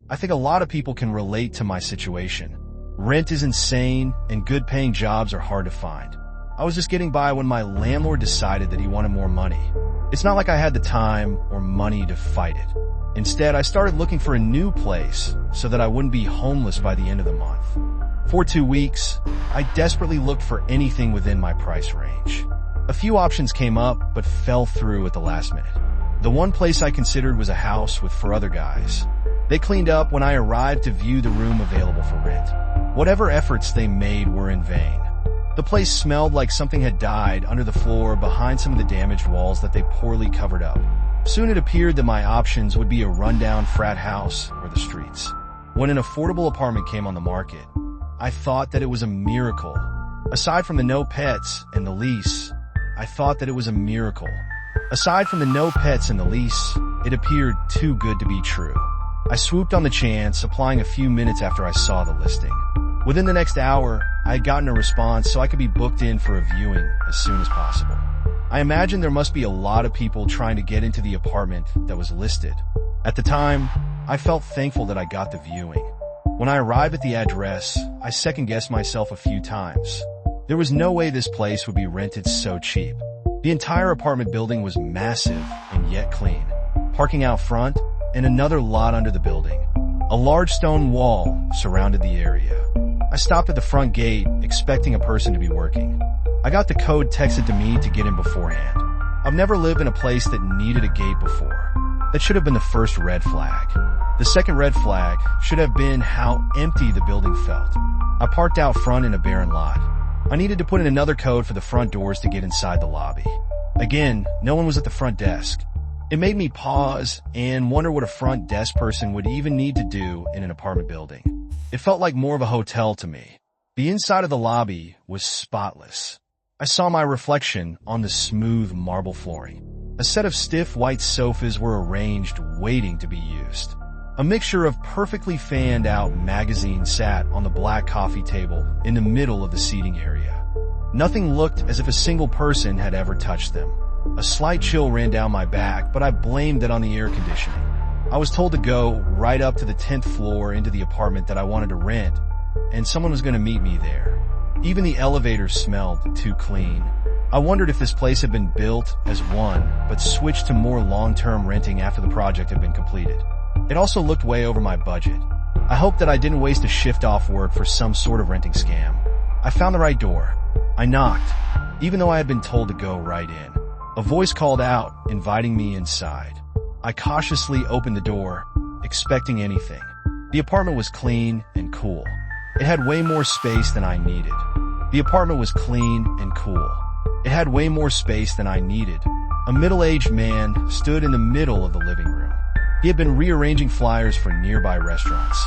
I think a lot of people can relate to my situation. Rent is insane, and good-paying jobs are hard to find. I was just getting by when my landlord decided that he wanted more money. It's not like I had the time or money to fight it. Instead, I started looking for a new place so that I wouldn't be homeless by the end of the month. For 2 weeks, I desperately looked for anything within my price range. A few options came up, but fell through at the last minute. The one place I considered was a house with 4 other guys. They cleaned up when I arrived to view the room available for rent. Whatever efforts they made were in vain. The place smelled like something had died under the floor behind some of the damaged walls that they poorly covered up. Soon it appeared that my options would be a rundown frat house or the streets. When an affordable apartment came on the market, I thought that it was a miracle. Aside from the no pets and the lease, I thought that it was a miracle. Aside from the no pets and the lease, it appeared too good to be true. I swooped on the chance, applying a few minutes after I saw the listing. Within the next hour, I had gotten a response so I could be booked in for a viewing as soon as possible. I imagine there must be a lot of people trying to get into the apartment that was listed. At the time, I felt thankful that I got the viewing. When I arrived at the address, I second-guessed myself a few times. There was no way this place would be rented so cheap. The entire apartment building was massive and yet clean. Parking out front and another lot under the building. A large stone wall surrounded the area. I stopped at the front gate, expecting a person to be working. I got the code texted to me to get in beforehand. I've never lived in a place that needed a gate before. That should have been the first red flag. The second red flag should have been how empty the building felt. I parked out front in a barren lot. I needed to put in another code for the front doors to get inside the lobby. Again, no one was at the front desk. It made me pause and wonder what a front desk person would even need to do in an apartment building. It felt like more of a hotel to me. The inside of the lobby was spotless. I saw my reflection on the smooth marble flooring. A set of stiff white sofas were arranged, waiting to be used. A mixture of perfectly fanned out magazines sat on the black coffee table in the middle of the seating area. Nothing looked as if a single person had ever touched them. A slight chill ran down my back, but I blamed it on the air conditioning. I was told to go right up to the 10th floor into the apartment that I wanted to rent, and someone was going to meet me there. Even the elevator smelled too clean. I wondered if this place had been built as one, but switched to more long-term renting after the project had been completed. It also looked way over my budget. I hoped that I didn't waste a shift off work for some sort of renting scam. I found the right door. I knocked, even though I had been told to go right in. A voice called out, inviting me inside. I cautiously opened the door, expecting anything. The apartment was clean and cool. It had way more space than I needed. The apartment was clean and cool. It had way more space than I needed. A middle-aged man stood in the middle of the living room. He had been rearranging flyers for nearby restaurants.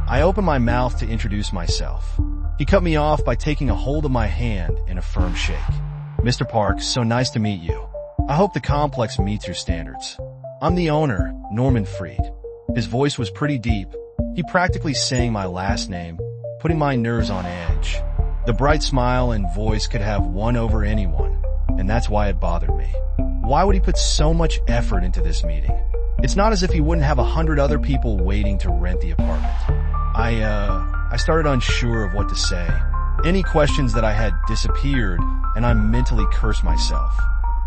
I opened my mouth to introduce myself. He cut me off by taking a hold of my hand in a firm shake. "Mr. Park, so nice to meet you. I hope the complex meets your standards. I'm the owner, Norman Freed." His voice was pretty deep. He practically sang my last name, putting my nerves on edge. The bright smile and voice could have won over anyone, and that's why it bothered me. Why would he put so much effort into this meeting? It's not as if he wouldn't have 100 other people waiting to rent the apartment. I started unsure of what to say. Any questions that I had disappeared, and I mentally cursed myself.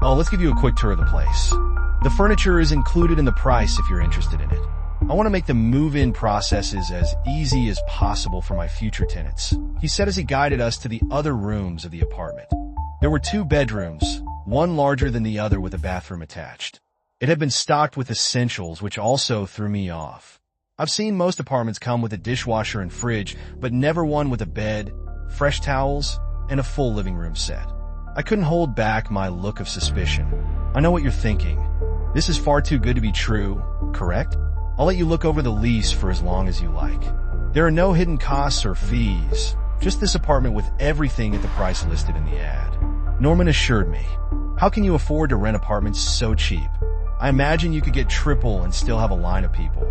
Oh, let's give you a quick tour of the place. The furniture is included in the price if you're interested in it. I want to make the move-in processes as easy as possible for my future tenants, he said as he guided us to the other rooms of the apartment. There were 2 bedrooms, one larger than the other with a bathroom attached. It had been stocked with essentials, which also threw me off. I've seen most apartments come with a dishwasher and fridge, but never one with a bed, fresh towels, and a full living room set. I couldn't hold back my look of suspicion. I know what you're thinking. This is far too good to be true, correct? I'll let you look over the lease for as long as you like. There are no hidden costs or fees, just this apartment with everything at the price listed in the ad. Norman assured me. How can you afford to rent apartments so cheap? I imagine you could get triple and still have a line of people.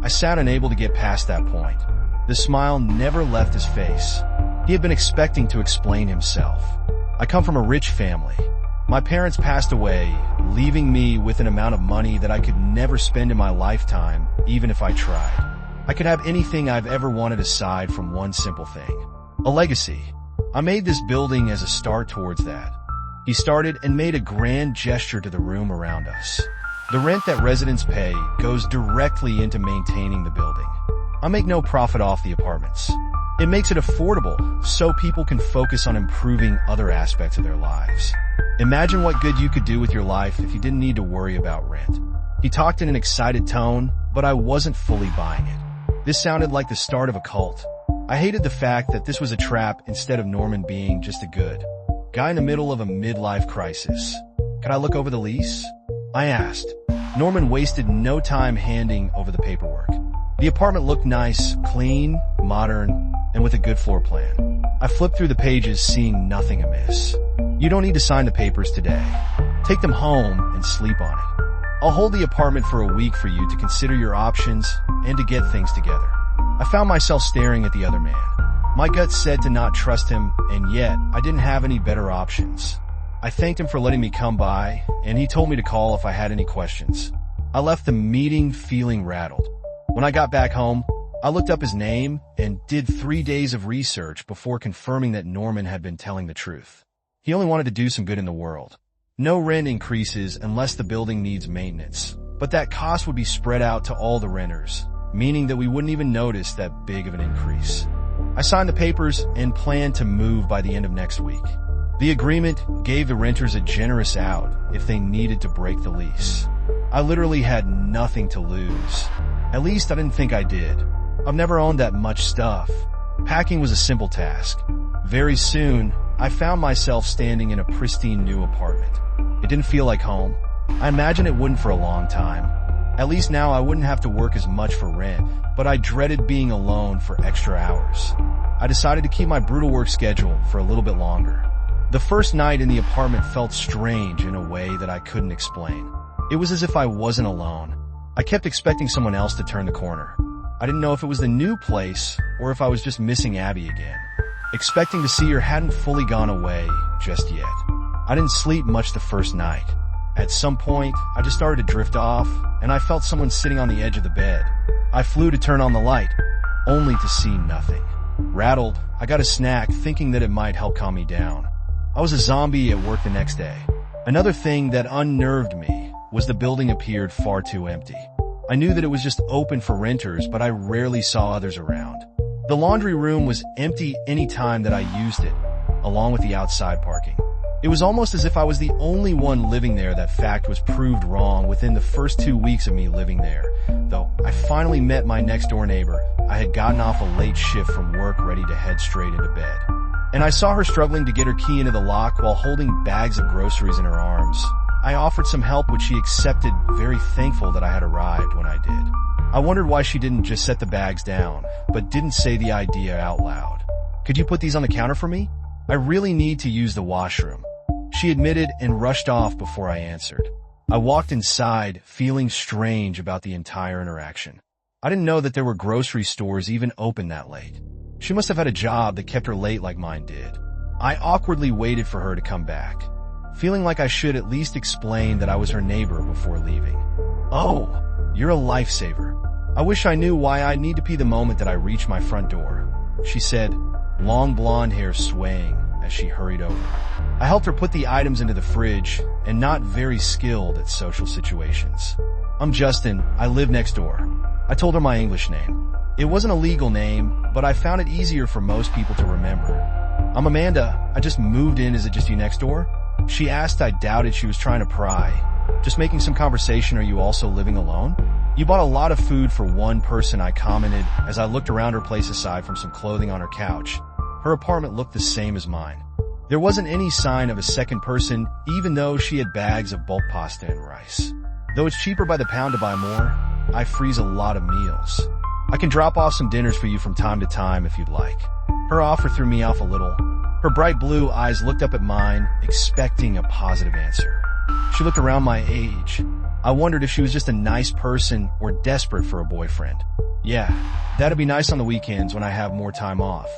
I sat unable to get past that point. The smile never left his face. He had been expecting to explain himself. I come from a rich family. My parents passed away, leaving me with an amount of money that I could never spend in my lifetime, even if I tried. I could have anything I've ever wanted aside from one simple thing. A legacy. I made this building as a start towards that. He started and made a grand gesture to the room around us. The rent that residents pay goes directly into maintaining the building. I make no profit off the apartments. It makes it affordable so people can focus on improving other aspects of their lives. Imagine what good you could do with your life if you didn't need to worry about rent. He talked in an excited tone, but I wasn't fully buying it. This sounded like the start of a cult. I hated the fact that this was a trap instead of Norman being just a good guy in the middle of a midlife crisis. Could I look over the lease? I asked. Norman wasted no time handing over the paperwork. The apartment looked nice, clean, modern, and with a good floor plan. I flipped through the pages, seeing nothing amiss. You don't need to sign the papers today. Take them home and sleep on it. I'll hold the apartment for a week for you to consider your options and to get things together. I found myself staring at the other man. My gut said to not trust him, and yet I didn't have any better options. I thanked him for letting me come by, and he told me to call if I had any questions. I left the meeting feeling rattled. When I got back home, I looked up his name and did 3 days of research before confirming that Norman had been telling the truth. He only wanted to do some good in the world. No rent increases unless the building needs maintenance, but that cost would be spread out to all the renters, meaning that we wouldn't even notice that big of an increase. I signed the papers and planned to move by the end of next week. The agreement gave the renters a generous out if they needed to break the lease. I literally had nothing to lose. At least I didn't think I did. I've never owned that much stuff. Packing was a simple task. Very soon, I found myself standing in a pristine new apartment. It didn't feel like home. I imagined it wouldn't for a long time. At least now I wouldn't have to work as much for rent, but I dreaded being alone for extra hours. I decided to keep my brutal work schedule for a little bit longer. The first night in the apartment felt strange in a way that I couldn't explain. It was as if I wasn't alone. I kept expecting someone else to turn the corner. I didn't know if it was the new place or if I was just missing Abby again. Expecting to see her hadn't fully gone away just yet. I didn't sleep much the first night. At some point, I just started to drift off, and I felt someone sitting on the edge of the bed. I flew to turn on the light, only to see nothing. Rattled, I got a snack thinking that it might help calm me down. I was a zombie at work the next day. Another thing that unnerved me was the building appeared far too empty. I knew that it was just open for renters, but I rarely saw others around. The laundry room was empty any time that I used it, along with the outside parking. It was almost as if I was the only one living there. That fact was proved wrong within the first 2 weeks of me living there. Though I finally met my next door neighbor, I had gotten off a late shift from work ready to head straight into bed. And I saw her struggling to get her key into the lock while holding bags of groceries in her arms. I offered some help, which she accepted, very thankful that I had arrived when I did. I wondered why she didn't just set the bags down, but didn't say the idea out loud. Could you put these on the counter for me? I really need to use the washroom. She admitted and rushed off before I answered. I walked inside, feeling strange about the entire interaction. I didn't know that there were grocery stores even open that late. She must have had a job that kept her late like mine did. I awkwardly waited for her to come back, feeling like I should at least explain that I was her neighbor before leaving. Oh, you're a lifesaver. I wish I knew why I'd need to pee the moment that I reached my front door, she said, long blonde hair swaying as she hurried over. I helped her put the items into the fridge and not very skilled at social situations. I'm Justin. I live next door. I told her my English name. It wasn't a legal name, but I found it easier for most people to remember. I'm Amanda. I just moved in. Is it just you next door? She asked. I doubted she was trying to pry. Just making some conversation. Are you also living alone? You bought a lot of food for one person, I commented as I looked around her place aside from some clothing on her couch. Her apartment looked the same as mine. There wasn't any sign of a second person, even though she had bags of bulk pasta and rice. Though it's cheaper by the pound to buy more, I freeze a lot of meals. I can drop off some dinners for you from time to time if you'd like. Her offer threw me off a little. Her bright blue eyes looked up at mine, expecting a positive answer. She looked around my age. I wondered if she was just a nice person or desperate for a boyfriend. Yeah, that'd be nice on the weekends when I have more time off.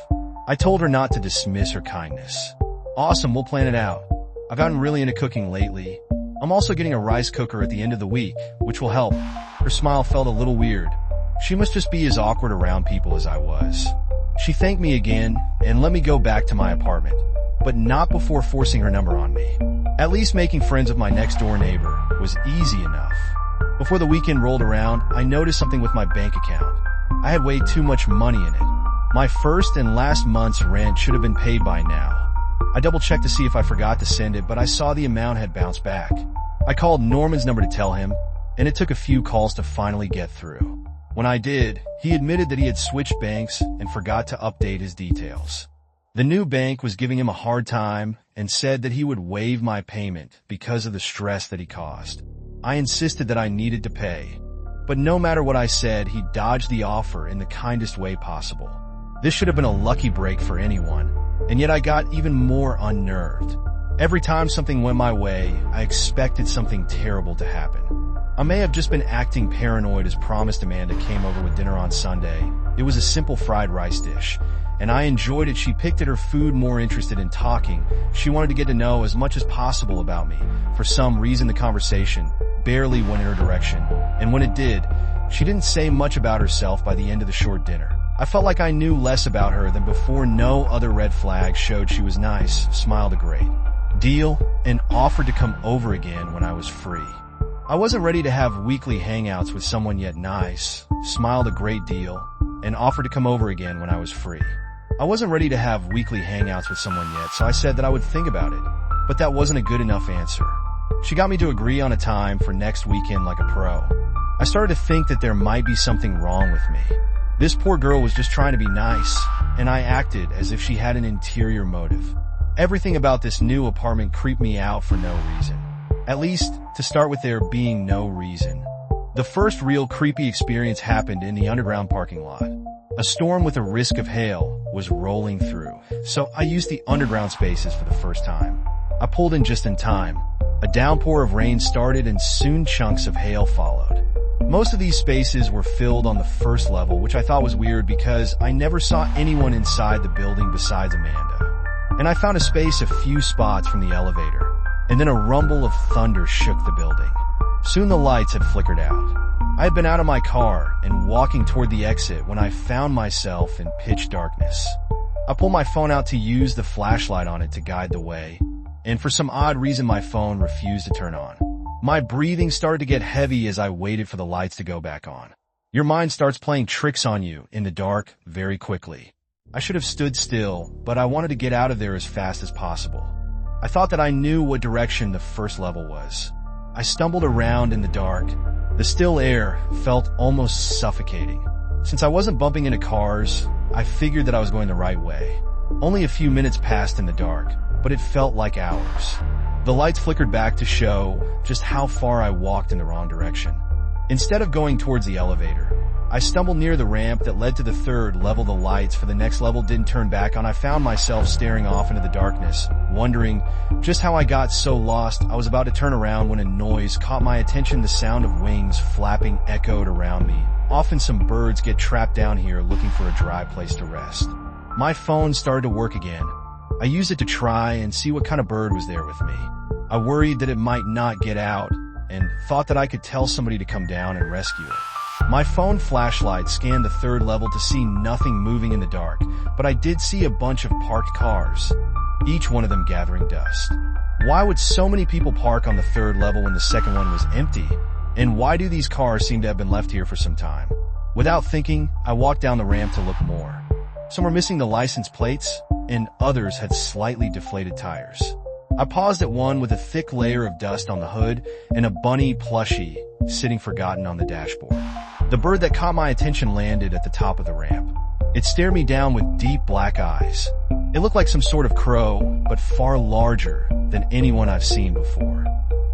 I told her not to dismiss her kindness. Awesome, we'll plan it out. I've gotten really into cooking lately. I'm also getting a rice cooker at the end of the week, which will help. Her smile felt a little weird. She must just be as awkward around people as I was. She thanked me again and let me go back to my apartment, but not before forcing her number on me. At least making friends with my next door neighbor was easy enough. Before the weekend rolled around, I noticed something with my bank account. I had way too much money in it. My first and last month's rent should have been paid by now. I double-checked to see if I forgot to send it, but I saw the amount had bounced back. I called Norman's number to tell him, and it took a few calls to finally get through. When I did, he admitted that he had switched banks and forgot to update his details. The new bank was giving him a hard time and said that he would waive my payment because of the stress that he caused. I insisted that I needed to pay, but no matter what I said, he dodged the offer in the kindest way possible. This should have been a lucky break for anyone, and yet I got even more unnerved. Every time something went my way, I expected something terrible to happen. I may have just been acting paranoid as promised. Amanda came over with dinner on Sunday. It was a simple fried rice dish, and I enjoyed it. She picked at her food more interested in talking. She wanted to get to know as much as possible about me. For some reason, the conversation barely went in her direction, and when it did, she didn't say much about herself by the end of the short dinner. I felt like I knew less about her than before. No other red flags showed she was nice, smiled a great deal, and offered to come over again when I was free. I wasn't ready to have weekly hangouts with someone yet. Nice, smiled a great deal, and offered to come over again when I was free. I wasn't ready to have weekly hangouts with someone yet, so I said that I would think about it, but that wasn't a good enough answer. She got me to agree on a time for next weekend like a pro. I started to think that there might be something wrong with me. This poor girl was just trying to be nice, and I acted as if she had an interior motive. Everything about this new apartment creeped me out for no reason. At least, to start with, there being no reason. The first real creepy experience happened in the underground parking lot. A storm with a risk of hail was rolling through, so I used the underground spaces for the first time. I pulled in just in time. A downpour of rain started and soon chunks of hail followed. Most of these spaces were filled on the first level, which I thought was weird because I never saw anyone inside the building besides Amanda. And I found a space a few spots from the elevator, and then a rumble of thunder shook the building. Soon the lights had flickered out. I had been out of my car and walking toward the exit when I found myself in pitch darkness. I pulled my phone out to use the flashlight on it to guide the way, and for some odd reason my phone refused to turn on. My breathing started to get heavy as I waited for the lights to go back on. Your mind starts playing tricks on you in the dark very quickly. I should have stood still, but I wanted to get out of there as fast as possible. I thought that I knew what direction the first level was. I stumbled around in the dark. The still air felt almost suffocating. Since I wasn't bumping into cars, I figured that I was going the right way. Only a few minutes passed in the dark, but it felt like hours. The lights flickered back to show just how far I walked in the wrong direction. Instead of going towards the elevator, I stumbled near the ramp that led to the third level. The lights for the next level didn't turn back on. I found myself staring off into the darkness, wondering just how I got so lost. I was about to turn around when a noise caught my attention. The sound of wings flapping echoed around me. Often some birds get trapped down here looking for a dry place to rest. My phone started to work again. I used it to try and see what kind of bird was there with me. I worried that it might not get out and thought that I could tell somebody to come down and rescue it. My phone flashlight scanned the third level to see nothing moving in the dark, but I did see a bunch of parked cars, each one of them gathering dust. Why would so many people park on the third level when the second one was empty? And why do these cars seem to have been left here for some time? Without thinking, I walked down the ramp to look more. Some were missing the license plates, and others had slightly deflated tires. I paused at one with a thick layer of dust on the hood and a bunny plushie sitting forgotten on the dashboard. The bird that caught my attention landed at the top of the ramp. It stared me down with deep black eyes. It looked like some sort of crow, but far larger than anyone I've seen before.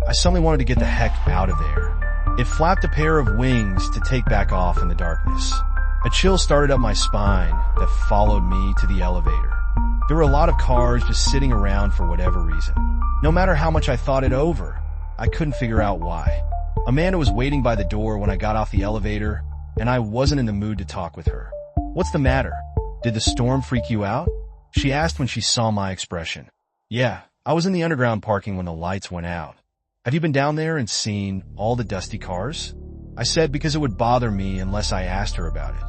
I suddenly wanted to get the heck out of there. It flapped a pair of wings to take back off in the darkness. A chill started up my spine that followed me to the elevator. There were a lot of cars just sitting around for whatever reason. No matter how much I thought it over, I couldn't figure out why. Amanda was waiting by the door when I got off the elevator, and I wasn't in the mood to talk with her. "What's the matter? Did the storm freak you out?" she asked when she saw my expression. "Yeah, I was in the underground parking when the lights went out. Have you been down there and seen all the dusty cars?" I said because it would bother me unless I asked her about it.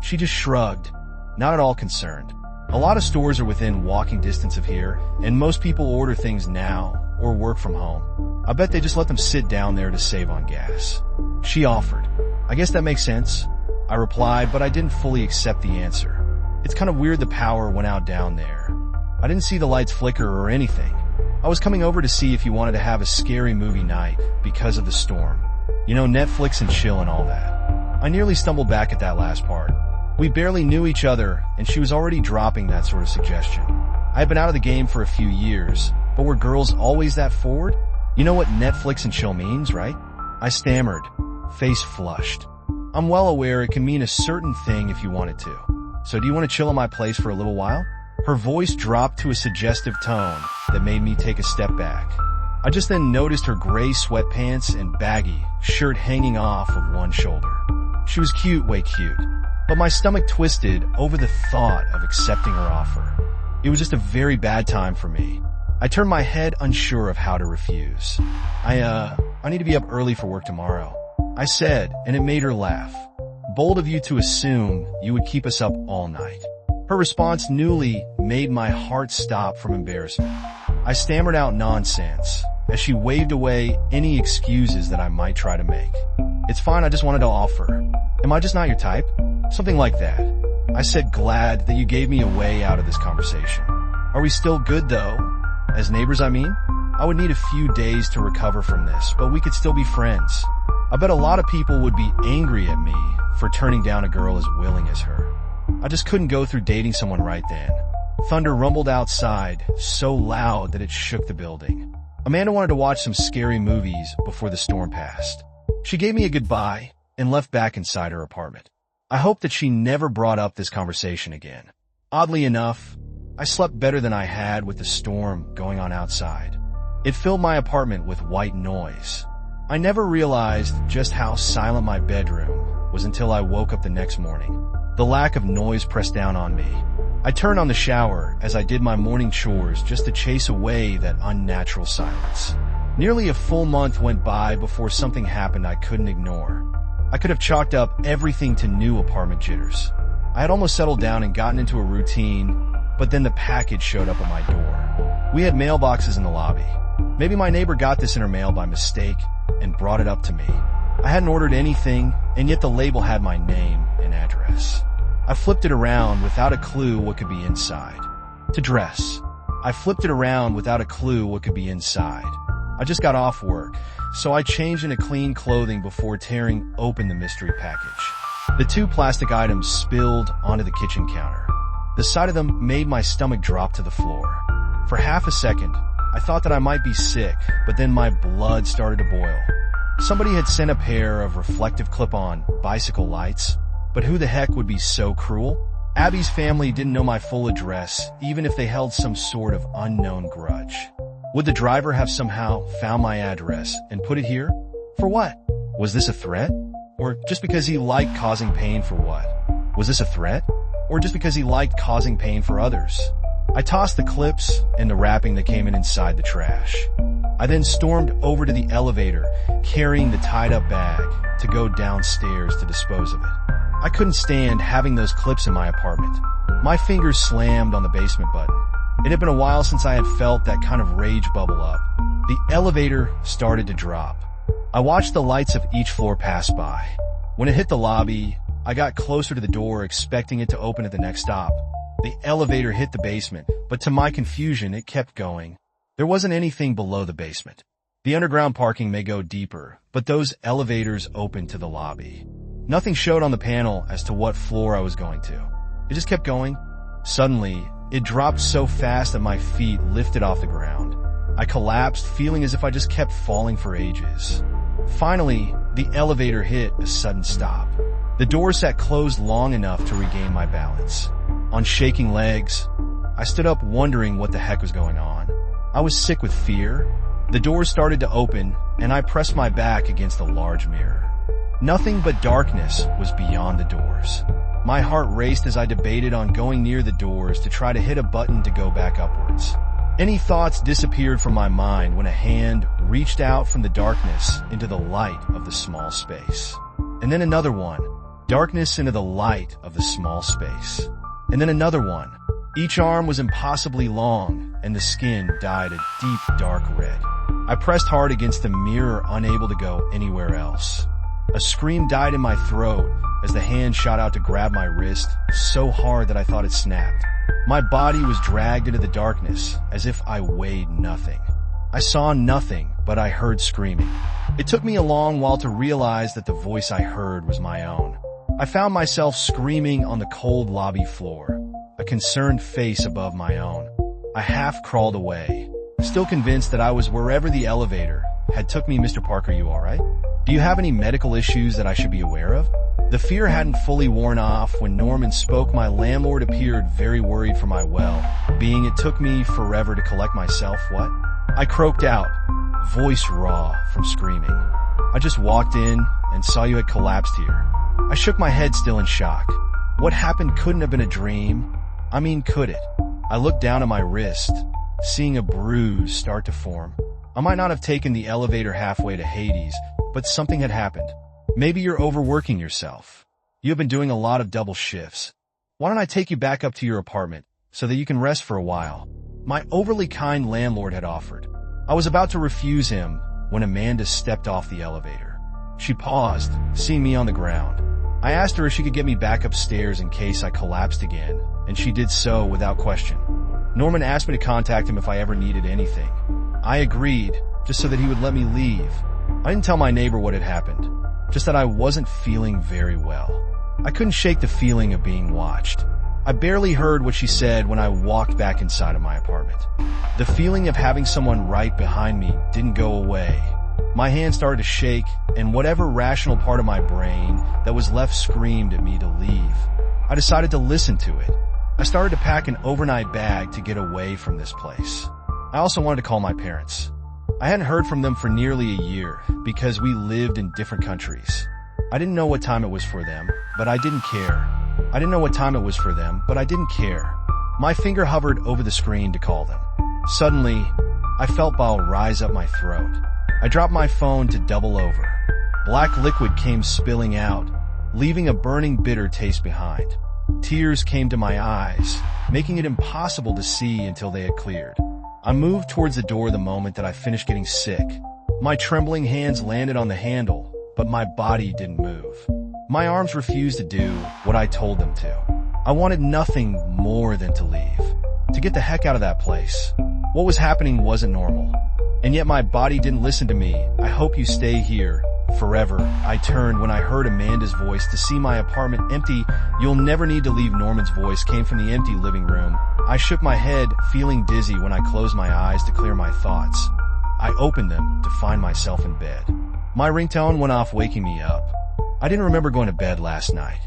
She just shrugged, not at all concerned. A lot of stores are within walking distance of here, and most people order things now or work from home. I bet they just let them sit down there to save on gas. She offered. I guess that makes sense. I replied, but I didn't fully accept the answer. It's kind of weird the power went out down there. I didn't see the lights flicker or anything. I was coming over to see if you wanted to have a scary movie night because of the storm. You know, Netflix and chill and all that. I nearly stumbled back at that last part. We barely knew each other, and she was already dropping that sort of suggestion. I had been out of the game for a few years, but were girls always that forward? You know what Netflix and chill means, right? I stammered, face flushed. I'm well aware it can mean a certain thing if you wanted to. So do you want to chill at my place for a little while? Her voice dropped to a suggestive tone that made me take a step back. I just then noticed her gray sweatpants and baggy shirt hanging off of one shoulder. She was cute, way cute. But my stomach twisted over the thought of accepting her offer. It was just a very bad time for me. I turned my head unsure of how to refuse. I need to be up early for work tomorrow, I said, and it made her laugh. Bold of you to assume you would keep us up all night. Her response newly made my heart stop from embarrassment. I stammered out nonsense as she waved away any excuses that I might try to make. It's fine, I just wanted to offer. Am I just not your type? Something like that. I said, glad that you gave me a way out of this conversation. Are we still good though? As neighbors, I mean? I would need a few days to recover from this, but we could still be friends. I bet a lot of people would be angry at me for turning down a girl as willing as her. I just couldn't go through dating someone right then. Thunder rumbled outside, so loud that it shook the building. Amanda wanted to watch some scary movies before the storm passed. She gave me a goodbye and left back inside her apartment. I hope that she never brought up this conversation again. Oddly enough, I slept better than I had with the storm going on outside. It filled my apartment with white noise. I never realized just how silent my bedroom was until I woke up the next morning. The lack of noise pressed down on me. I turned on the shower as I did my morning chores just to chase away that unnatural silence. Nearly a full month went by before something happened I couldn't ignore. I could have chalked up everything to new apartment jitters. I had almost settled down and gotten into a routine, but then the package showed up at my door. We had mailboxes in the lobby. Maybe my neighbor got this in her mail by mistake and brought it up to me. I hadn't ordered anything, and yet the label had my name and address. I flipped it around without a clue what could be inside. To dress. I flipped it around without a clue what could be inside. I just got off work, so I changed into clean clothing before tearing open the mystery package. The two plastic items spilled onto the kitchen counter. The sight of them made my stomach drop to the floor. For half a second, I thought that I might be sick, but then my blood started to boil. Somebody had sent a pair of reflective clip-on bicycle lights, but who the heck would be so cruel? Abby's family didn't know my full address, even if they held some sort of unknown grudge. Would the driver have somehow found my address and put it here? For what? Was this a threat? Or just because he liked causing pain for what? Was this a threat? Or just because he liked causing pain for others? I tossed the clips and the wrapping that came in inside the trash. I then stormed over to the elevator, carrying the tied-up bag to go downstairs to dispose of it. I couldn't stand having those clips in my apartment. My fingers slammed on the basement button. It had been a while since I had felt that kind of rage bubble up. The elevator started to drop. I watched the lights of each floor pass by. When it hit the lobby, I got closer to the door expecting it to open at the next stop. The elevator hit the basement, but to my confusion, it kept going. There wasn't anything below the basement. The underground parking may go deeper, but those elevators opened to the lobby. Nothing showed on the panel as to what floor I was going to. It just kept going. Suddenly, it dropped so fast that my feet lifted off the ground. I collapsed, feeling as if I just kept falling for ages. Finally, the elevator hit a sudden stop. The door sat closed long enough to regain my balance. On shaking legs, I stood up wondering what the heck was going on. I was sick with fear. The door started to open, and I pressed my back against a large mirror. Nothing but darkness was beyond the doors. My heart raced as I debated on going near the doors to try to hit a button to go back upwards. Any thoughts disappeared from my mind when a hand reached out from the darkness into the light of the small space. And then another one. Darkness into the light of the small space. And then another one. Each arm was impossibly long, and the skin dyed a deep, dark red. I pressed hard against the mirror, unable to go anywhere else. A scream died in my throat as the hand shot out to grab my wrist so hard that I thought it snapped. My body was dragged into the darkness as if I weighed nothing. I saw nothing, but I heard screaming. It took me a long while to realize that the voice I heard was my own. I found myself screaming on the cold lobby floor, a concerned face above my own. I half crawled away, still convinced that I was wherever the elevator had took me. Mr. Parker, you all right? Do you have any medical issues that I should be aware of? The fear hadn't fully worn off when Norman spoke. My landlord appeared very worried for my well-being. It took me forever to collect myself. What? I croaked out, voice raw from screaming. I just walked in and saw you had collapsed here. I shook my head, still in shock. What happened couldn't have been a dream. I mean, could it? I looked down at my wrist, seeing a bruise start to form. I might not have taken the elevator halfway to Hades, but something had happened. Maybe you're overworking yourself. You have been doing a lot of double shifts. Why don't I take you back up to your apartment so that you can rest for a while? My overly kind landlord had offered. I was about to refuse him when Amanda stepped off the elevator. She paused, seeing me on the ground. I asked her if she could get me back upstairs in case I collapsed again, and she did so without question. Norman asked me to contact him if I ever needed anything. I agreed, just so that he would let me leave. I didn't tell my neighbor what had happened, just that I wasn't feeling very well. I couldn't shake the feeling of being watched. I barely heard what she said when I walked back inside of my apartment. The feeling of having someone right behind me didn't go away. My hand started to shake, and whatever rational part of my brain that was left screamed at me to leave. I decided to listen to it. I started to pack an overnight bag to get away from this place. I also wanted to call my parents. I hadn't heard from them for nearly a year because we lived in different countries. I didn't know what time it was for them, but I didn't care. I didn't know what time it was for them, but I didn't care. My finger hovered over the screen to call them. Suddenly, I felt bile rise up my throat. I dropped my phone to double over. Black liquid came spilling out, leaving a burning bitter taste behind. Tears came to my eyes, making it impossible to see until they had cleared. I moved towards the door the moment that I finished getting sick. My trembling hands landed on the handle, but my body didn't move. My arms refused to do what I told them to. I wanted nothing more than to leave, to get the heck out of that place. What was happening wasn't normal, and yet my body didn't listen to me. I hope you stay here forever. I turned when I heard Amanda's voice to see my apartment empty. You'll never need to leave. Norman's voice came from the empty living room. I shook my head, feeling dizzy when I closed my eyes to clear my thoughts. I opened them to find myself in bed. My ringtone went off, waking me up. I didn't remember going to bed last night.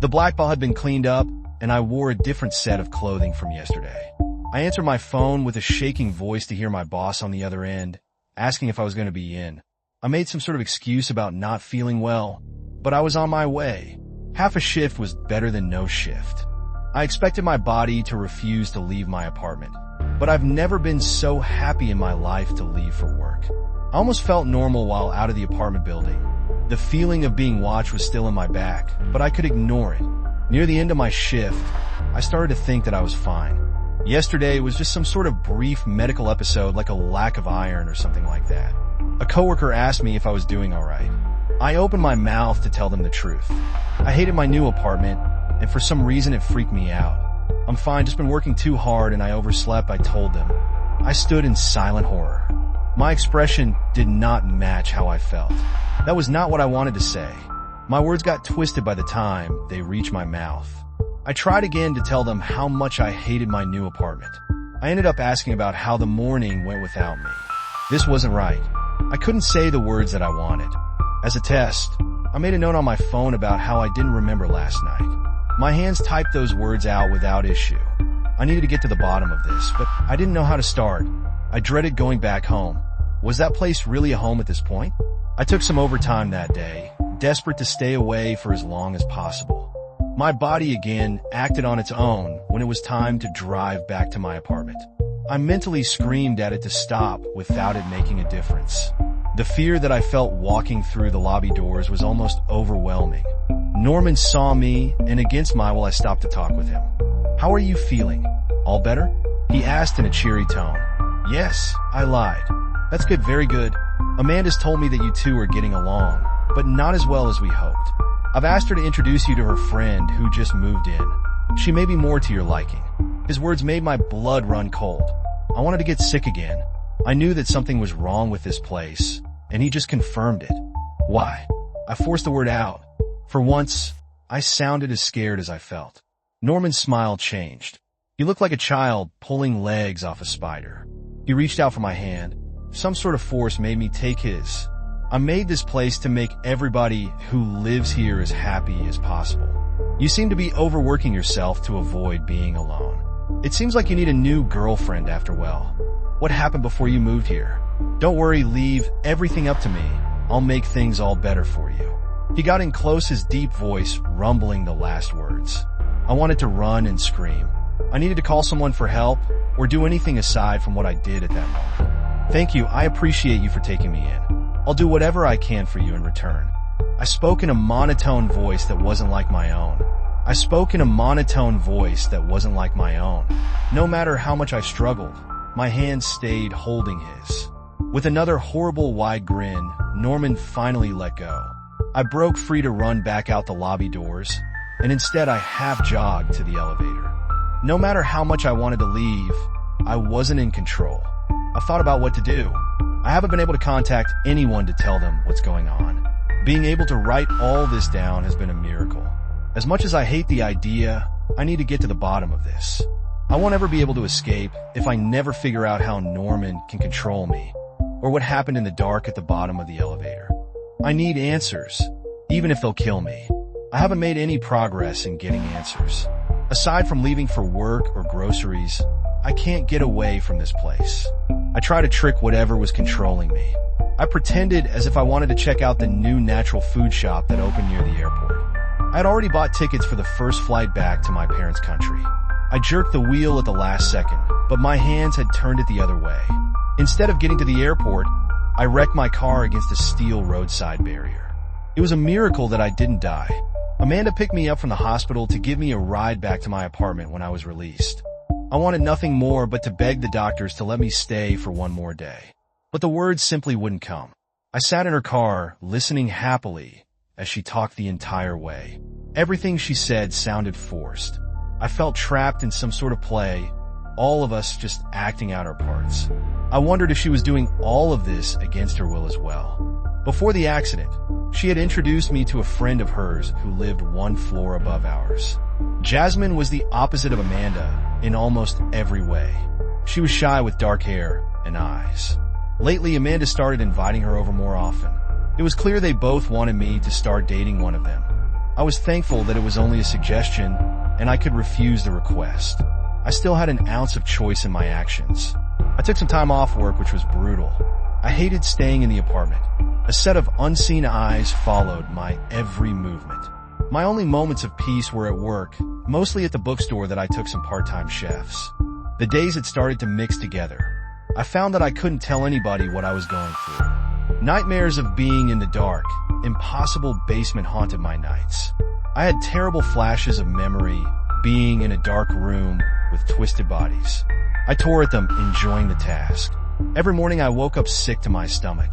The black ball had been cleaned up, and I wore a different set of clothing from yesterday. I answered my phone with a shaking voice to hear my boss on the other end, asking if I was going to be in. I made some sort of excuse about not feeling well, but I was on my way. Half a shift was better than no shift. I expected my body to refuse to leave my apartment, but I've never been so happy in my life to leave for work. I almost felt normal while out of the apartment building. The feeling of being watched was still in my back, but I could ignore it. Near the end of my shift, I started to think that I was fine. Yesterday was just some sort of brief medical episode, like a lack of iron or something like that. A coworker asked me if I was doing all right. I opened my mouth to tell them the truth. I hated my new apartment, and for some reason it freaked me out. I'm fine, just been working too hard and I overslept, I told them. I stood in silent horror. My expression did not match how I felt. That was not what I wanted to say. My words got twisted by the time they reached my mouth. I tried again to tell them how much I hated my new apartment. I ended up asking about how the morning went without me. This wasn't right. I couldn't say the words that I wanted. As a test, I made a note on my phone about how I didn't remember last night. My hands typed those words out without issue. I needed to get to the bottom of this, but I didn't know how to start. I dreaded going back home. Was that place really a home at this point? I took some overtime that day, desperate to stay away for as long as possible. My body again acted on its own when it was time to drive back to my apartment. I mentally screamed at it to stop without it making a difference. The fear that I felt walking through the lobby doors was almost overwhelming. Norman saw me, and against my will I stopped to talk with him. "How are you feeling? All better?" he asked in a cheery tone. "Yes," I lied. "That's good, very good. Amanda's told me that you two are getting along, but not as well as we hoped. I've asked her to introduce you to her friend who just moved in. She may be more to your liking." His words made my blood run cold. I wanted to get sick again. I knew that something was wrong with this place, and he just confirmed it. "Why?" I forced the word out. For once, I sounded as scared as I felt. Norman's smile changed. He looked like a child pulling legs off a spider. He reached out for my hand. Some sort of force made me take his. "I made this place to make everybody who lives here as happy as possible. You seem to be overworking yourself to avoid being alone. It seems like you need a new girlfriend after, well, what happened before you moved here? Don't worry, leave everything up to me. I'll make things all better for you." He got in close, his deep voice rumbling the last words. I wanted to run and scream. I needed to call someone for help or do anything aside from what I did at that moment. "Thank you, I appreciate you for taking me in. I'll do whatever I can for you in return." I spoke in a monotone voice that wasn't like my own. No matter how much I struggled, my hand stayed holding his. With another horrible wide grin, Norman finally let go. I broke free to run back out the lobby doors, and instead I half-jogged to the elevator. No matter how much I wanted to leave, I wasn't in control. I thought about what to do. I haven't been able to contact anyone to tell them what's going on. Being able to write all this down has been a miracle. As much as I hate the idea, I need to get to the bottom of this. I won't ever be able to escape if I never figure out how Norman can control me, or what happened in the dark at the bottom of the elevator. I need answers, even if they'll kill me. I haven't made any progress in getting answers. Aside from leaving for work or groceries, I can't get away from this place. I try to trick whatever was controlling me. I pretended as if I wanted to check out the new natural food shop that opened near the airport. I had already bought tickets for the first flight back to my parents' country. I jerked the wheel at the last second, but my hands had turned it the other way. Instead of getting to the airport, I wrecked my car against a steel roadside barrier. It was a miracle that I didn't die. Amanda picked me up from the hospital to give me a ride back to my apartment when I was released. I wanted nothing more but to beg the doctors to let me stay for one more day. But the words simply wouldn't come. I sat in her car, listening happily as she talked the entire way. Everything she said sounded forced. I felt trapped in some sort of play, all of us just acting out our parts. I wondered if she was doing all of this against her will as well. Before the accident, she had introduced me to a friend of hers who lived one floor above ours. Jasmine was the opposite of Amanda in almost every way. She was shy with dark hair and eyes. Lately, Amanda started inviting her over more often. It was clear they both wanted me to start dating one of them. I was thankful that it was only a suggestion and I could refuse the request. I still had an ounce of choice in my actions. I took some time off work, which was brutal. I hated staying in the apartment. A set of unseen eyes followed my every movement. My only moments of peace were at work, mostly at the bookstore that I took some part-time chefs. The days had started to mix together. I found that I couldn't tell anybody what I was going through. Nightmares of being in the dark, impossible basement haunted my nights. I had terrible flashes of memory, being in a dark room with twisted bodies. I tore at them, enjoying the task. Every morning I woke up sick to my stomach.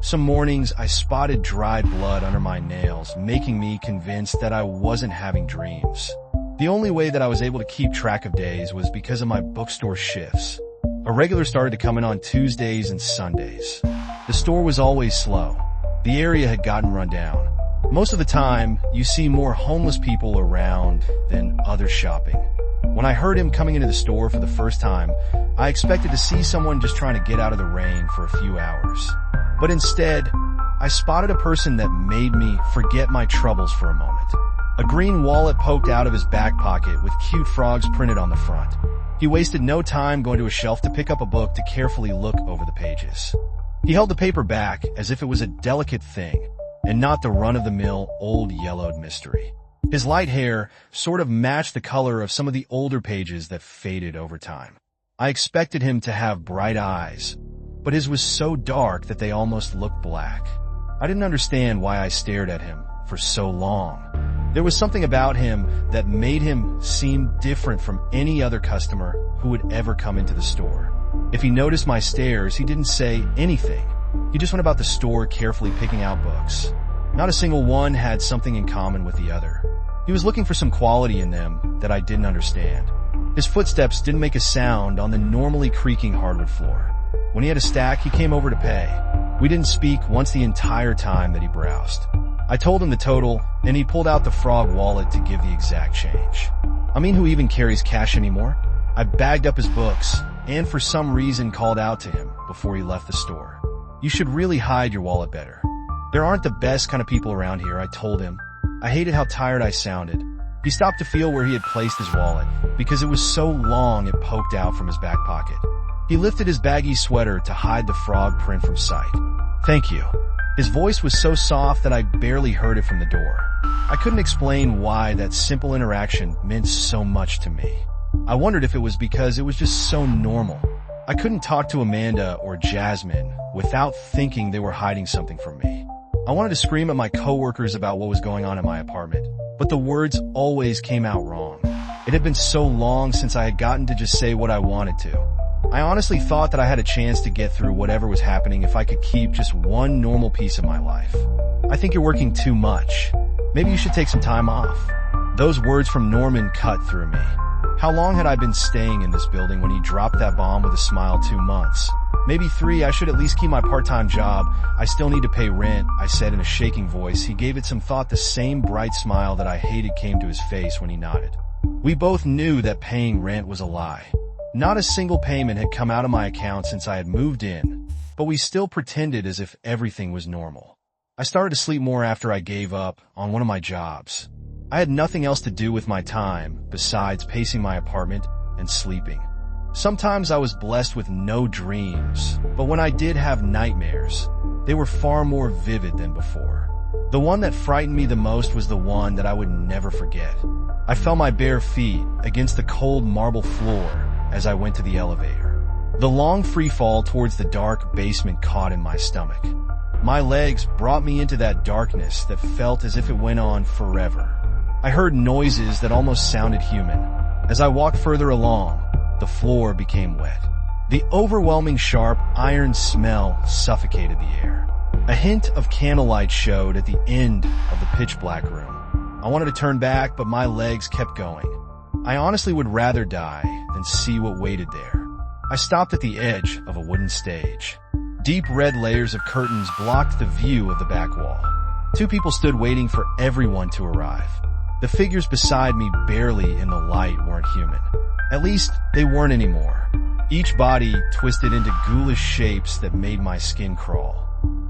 Some mornings I spotted dried blood under my nails, making me convinced that I wasn't having dreams. The only way that I was able to keep track of days was because of my bookstore shifts. A regular started to come in on Tuesdays and Sundays. The store was always slow. The area had gotten run down. Most of the time, you see more homeless people around than others shopping. When I heard him coming into the store for the first time, I expected to see someone just trying to get out of the rain for a few hours. But instead, I spotted a person that made me forget my troubles for a moment. A green wallet poked out of his back pocket with cute frogs printed on the front. He wasted no time going to a shelf to pick up a book to carefully look over the pages. He held the paper back as if it was a delicate thing, and not the run-of-the-mill old yellowed mystery. His light hair sort of matched the color of some of the older pages that faded over time. I expected him to have bright eyes, but his was so dark that they almost looked black. I didn't understand why I stared at him for so long. There was something about him that made him seem different from any other customer who would ever come into the store. If he noticed my stares, he didn't say anything. He just went about the store carefully picking out books. Not a single one had something in common with the other. He was looking for some quality in them that I didn't understand. His footsteps didn't make a sound on the normally creaking hardwood floor. When he had a stack, he came over to pay. We didn't speak once the entire time that he browsed. I told him the total, and he pulled out the frog wallet to give the exact change. I mean, who even carries cash anymore? I bagged up his books, and for some reason called out to him before he left the store. You should really hide your wallet better. There aren't the best kind of people around here, I told him. I hated how tired I sounded. He stopped to feel where he had placed his wallet, because it was so long it poked out from his back pocket. He lifted his baggy sweater to hide the frog print from sight. Thank you. His voice was so soft that I barely heard it from the door. I couldn't explain why that simple interaction meant so much to me. I wondered if it was because it was just so normal. I couldn't talk to Amanda or Jasmine without thinking they were hiding something from me. I wanted to scream at my coworkers about what was going on in my apartment, but the words always came out wrong. It had been so long since I had gotten to just say what I wanted to. I honestly thought that I had a chance to get through whatever was happening if I could keep just one normal piece of my life. I think you're working too much. Maybe you should take some time off. Those words from Norman cut through me. How long had I been staying in this building when he dropped that bomb with a smile? 2 months. Maybe 3. I should at least keep my part-time job. I still need to pay rent, I said in a shaking voice. He gave it some thought. The same bright smile that I hated came to his face when he nodded. We both knew that paying rent was a lie. Not a single payment had come out of my account since I had moved in, but we still pretended as if everything was normal. I started to sleep more after I gave up on one of my jobs. I had nothing else to do with my time besides pacing my apartment and sleeping. Sometimes I was blessed with no dreams, but when I did have nightmares, they were far more vivid than before. The one that frightened me the most was the one that I would never forget. I felt my bare feet against the cold marble floor as I went to the elevator. The long free fall towards the dark basement caught in my stomach. My legs brought me into that darkness that felt as if it went on forever. I heard noises that almost sounded human. As I walked further along, the floor became wet. The overwhelming sharp iron smell suffocated the air. A hint of candlelight showed at the end of the pitch black room. I wanted to turn back, but my legs kept going. I honestly would rather die than see what waited there. I stopped at the edge of a wooden stage. Deep red layers of curtains blocked the view of the back wall. 2 people stood waiting for everyone to arrive. The figures beside me, barely in the light, weren't human. At least, they weren't anymore. Each body twisted into ghoulish shapes that made my skin crawl.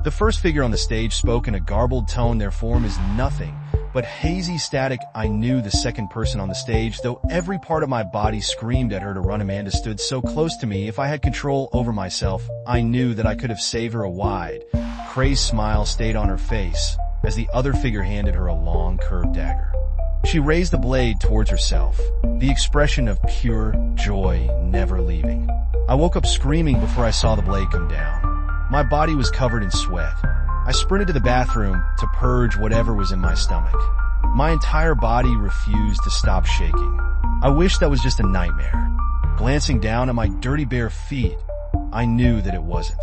The first figure on the stage spoke in a garbled tone. Their form is nothing but hazy static. I knew the second person on the stage, though every part of my body screamed at her to run. Amanda stood so close to me. If I had control over myself, I knew that I could have saved her. A wide, crazed smile stayed on her face as the other figure handed her a long, curved dagger. She raised the blade towards herself, the expression of pure joy never leaving. I woke up screaming before I saw the blade come down. My body was covered in sweat. I sprinted to the bathroom to purge whatever was in my stomach. My entire body refused to stop shaking. I wished that was just a nightmare. Glancing down at my dirty bare feet, I knew that it wasn't.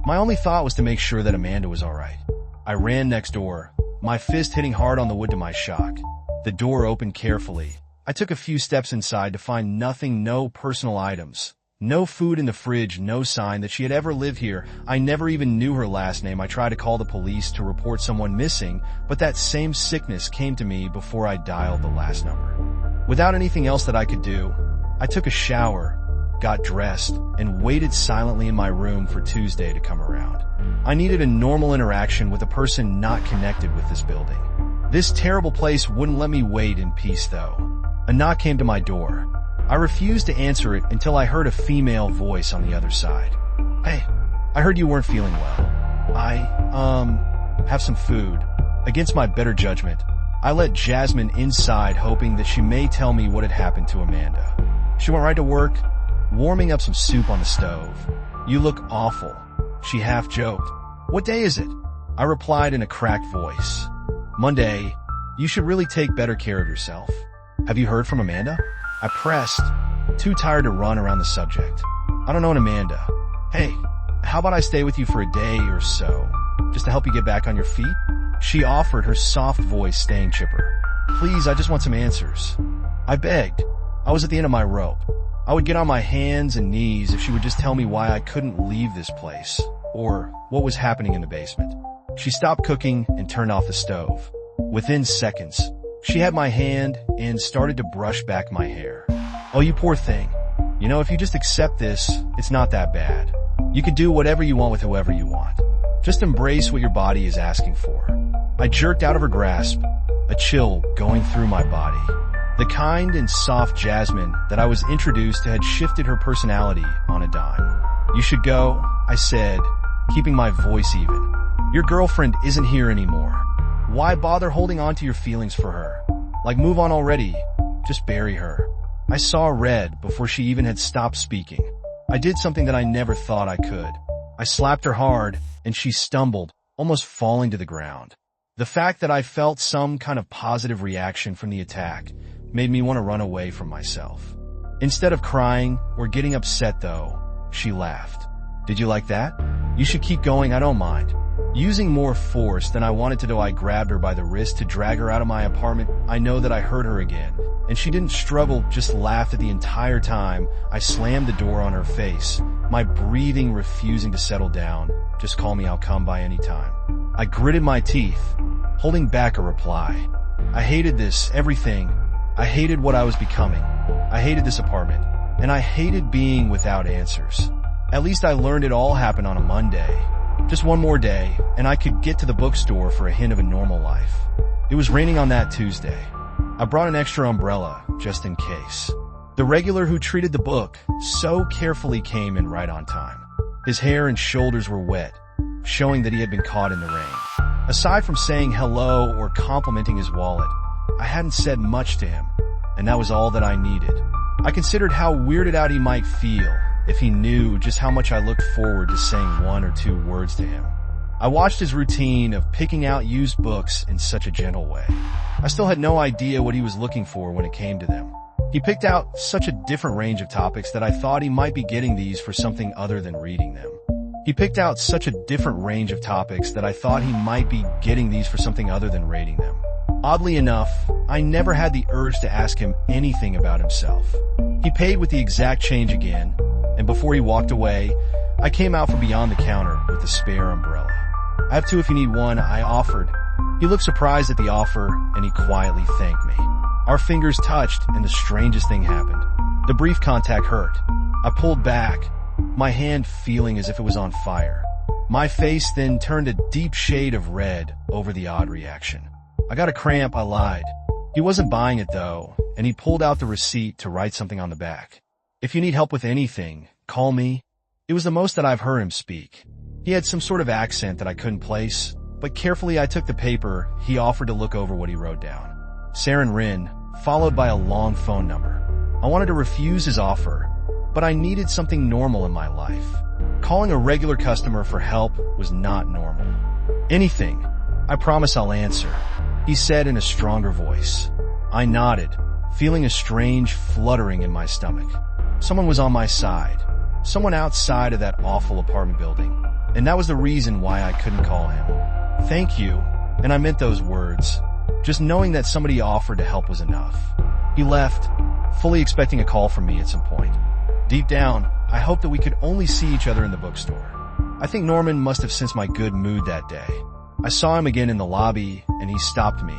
My only thought was to make sure that Amanda was alright. I ran next door, my fist hitting hard on the wood to my shock. The door opened carefully. I took a few steps inside to find nothing, no personal items. No food in the fridge, no sign that she had ever lived here. I never even knew her last name. I tried to call the police to report someone missing, but that same sickness came to me before I dialed the last number. Without anything else that I could do, I took a shower, got dressed, and waited silently in my room for Tuesday to come around. I needed a normal interaction with a person not connected with this building. This terrible place wouldn't let me wait in peace, though. A knock came to my door. I refused to answer it until I heard a female voice on the other side. Hey, I heard you weren't feeling well. Have some food. Against my better judgment, I let Jasmine inside, hoping that she may tell me what had happened to Amanda. She went right to work, warming up some soup on the stove. You look awful. She half joked. What day is it? I replied in a cracked voice. Monday. You should really take better care of yourself. Have you heard from Amanda? I pressed, too tired to run around the subject. I don't know an Amanda. Hey, how about I stay with you for a day or so, just to help you get back on your feet? She offered, her soft voice staying chipper. Please, I just want some answers. I begged. I was at the end of my rope. I would get on my hands and knees if she would just tell me why I couldn't leave this place, or what was happening in the basement. She stopped cooking and turned off the stove. Within seconds, she had my hand and started to brush back my hair. Oh, you poor thing. You know, if you just accept this, it's not that bad. You can do whatever you want with whoever you want. Just embrace what your body is asking for. I jerked out of her grasp, a chill going through my body. The kind and soft Jasmine that I was introduced to had shifted her personality on a dime. You should go, I said, keeping my voice even. Your girlfriend isn't here anymore. Why bother holding on to your feelings for her? Like, move on already. Just bury her. I saw red before she even had stopped speaking. I did something that I never thought I could. I slapped her hard, and she stumbled, almost falling to the ground. The fact that I felt some kind of positive reaction from the attack made me want to run away from myself. Instead of crying or getting upset, though, she laughed. Did you like that? You should keep going, I don't mind. Using more force than I wanted to do, I grabbed her by the wrist to drag her out of my apartment. I know that I hurt her again, and she didn't struggle, just laughed at the entire time. I slammed the door on her face, my breathing refusing to settle down. Just call me, I'll come by any time. I gritted my teeth, holding back a reply. I hated this, everything. I hated what I was becoming. I hated this apartment, and I hated being without answers. At least I learned it all happened on a Monday. Just one more day, and I could get to the bookstore for a hint of a normal life. It was raining on that Tuesday. I brought an extra umbrella, just in case. The regular who treated the book so carefully came in right on time. His hair and shoulders were wet, showing that he had been caught in the rain. Aside from saying hello or complimenting his wallet, I hadn't said much to him, and that was all that I needed. I considered how weirded out he might feel if he knew just how much I looked forward to saying one or two words to him. I watched his routine of picking out used books in such a gentle way. I still had no idea what he was looking for when it came to them. He picked out such a different range of topics that I thought he might be getting these for something other than reading them. Oddly enough, I never had the urge to ask him anything about himself. He paid with the exact change again, and before he walked away, I came out from beyond the counter with the spare umbrella. I have two if you need one, I offered. He looked surprised at the offer, and he quietly thanked me. Our fingers touched, and the strangest thing happened. The brief contact hurt. I pulled back, my hand feeling as if it was on fire. My face then turned a deep shade of red over the odd reaction. I got a cramp, I lied. He wasn't buying it though, and he pulled out the receipt to write something on the back. If you need help with anything, call me. It was the most that I've heard him speak. He had some sort of accent that I couldn't place, but carefully I took the paper he offered to look over what he wrote down. Saren Rin, followed by a long phone number. I wanted to refuse his offer, but I needed something normal in my life. Calling a regular customer for help was not normal. Anything. I promise I'll answer, he said in a stronger voice. I nodded, feeling a strange fluttering in my stomach. Someone was on my side. Someone outside of that awful apartment building. And that was the reason why I couldn't call him. Thank you, and I meant those words. Just knowing that somebody offered to help was enough. He left, fully expecting a call from me at some point. Deep down, I hoped that we could only see each other in the bookstore. I think Norman must have sensed my good mood that day. I saw him again in the lobby, and he stopped me,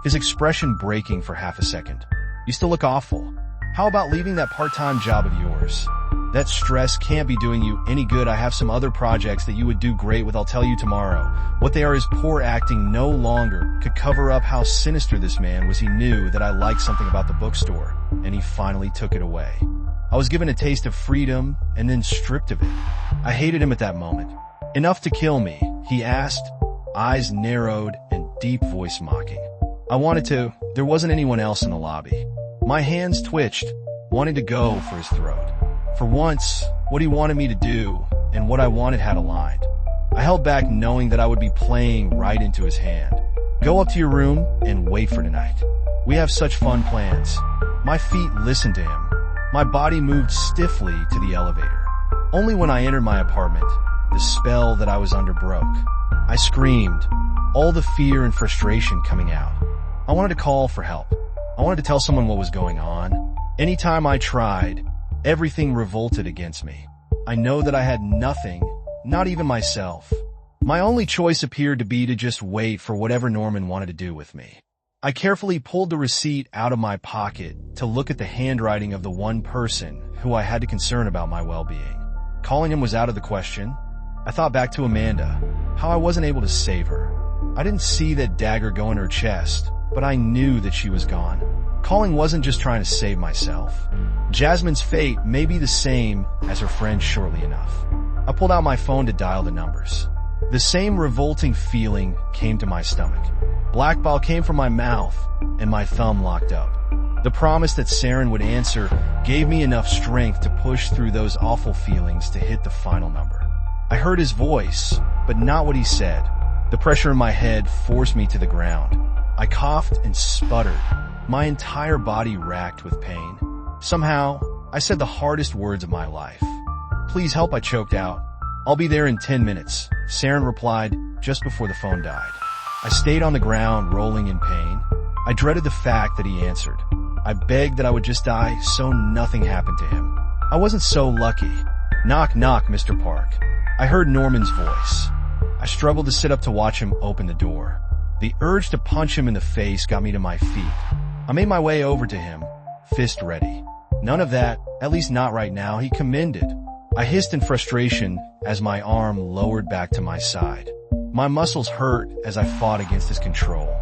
his expression breaking for half a second. You still look awful. How about leaving that part-time job of yours? That stress can't be doing you any good. I have some other projects that you would do great with. I'll tell you tomorrow. What they are is poor acting. No longer could cover up how sinister this man was. He knew that I liked something about the bookstore, and he finally took it away. I was given a taste of freedom and then stripped of it. I hated him at that moment. Enough to kill me, he asked, eyes narrowed and deep voice mocking. I wanted to. There wasn't anyone else in the lobby. My hands twitched, wanting to go for his throat. For once, what he wanted me to do and what I wanted had aligned. I held back knowing that I would be playing right into his hand. Go up to your room and wait for tonight. We have such fun plans. My feet listened to him. My body moved stiffly to the elevator. Only when I entered my apartment, the spell that I was under broke. I screamed, all the fear and frustration coming out. I wanted to call for help. I wanted to tell someone what was going on. Anytime I tried, everything revolted against me. I know that I had nothing, not even myself. My only choice appeared to be to just wait for whatever Norman wanted to do with me. I carefully pulled the receipt out of my pocket to look at the handwriting of the one person who I had to concern about my well-being. Calling him was out of the question. I thought back to Amanda, how I wasn't able to save her. I didn't see that dagger go in her chest, but I knew that she was gone. Calling wasn't just trying to save myself. Jasmine's fate may be the same as her friend shortly enough. I pulled out my phone to dial the numbers. The same revolting feeling came to my stomach. Blackball came from my mouth, and my thumb locked up. The promise that Saren would answer gave me enough strength to push through those awful feelings to hit the final number. I heard his voice, but not what he said. The pressure in my head forced me to the ground. I coughed and sputtered, my entire body racked with pain. Somehow, I said the hardest words of my life. Please help, I choked out. I'll be there in 10 minutes, Saren replied just before the phone died. I stayed on the ground, rolling in pain. I dreaded the fact that he answered. I begged that I would just die so nothing happened to him. I wasn't so lucky. Knock, knock, Mr. Park. I heard Norman's voice. I struggled to sit up to watch him open the door. The urge to punch him in the face got me to my feet. I made my way over to him, fist ready. None of that, at least not right now, he commended. I hissed in frustration as my arm lowered back to my side. My muscles hurt as I fought against his control.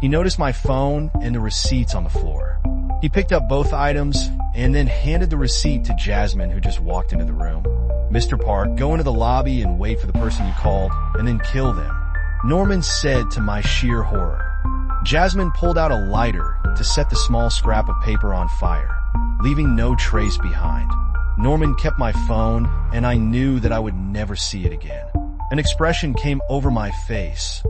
He noticed my phone and the receipts on the floor. He picked up both items and then handed the receipt to Jasmine, who just walked into the room. Mr. Park, go into the lobby and wait for the person you called, and then kill them, Norman said to my sheer horror. Jasmine pulled out a lighter to set the small scrap of paper on fire, leaving no trace behind. Norman kept my phone, and I knew that I would never see it again. An expression came over my face,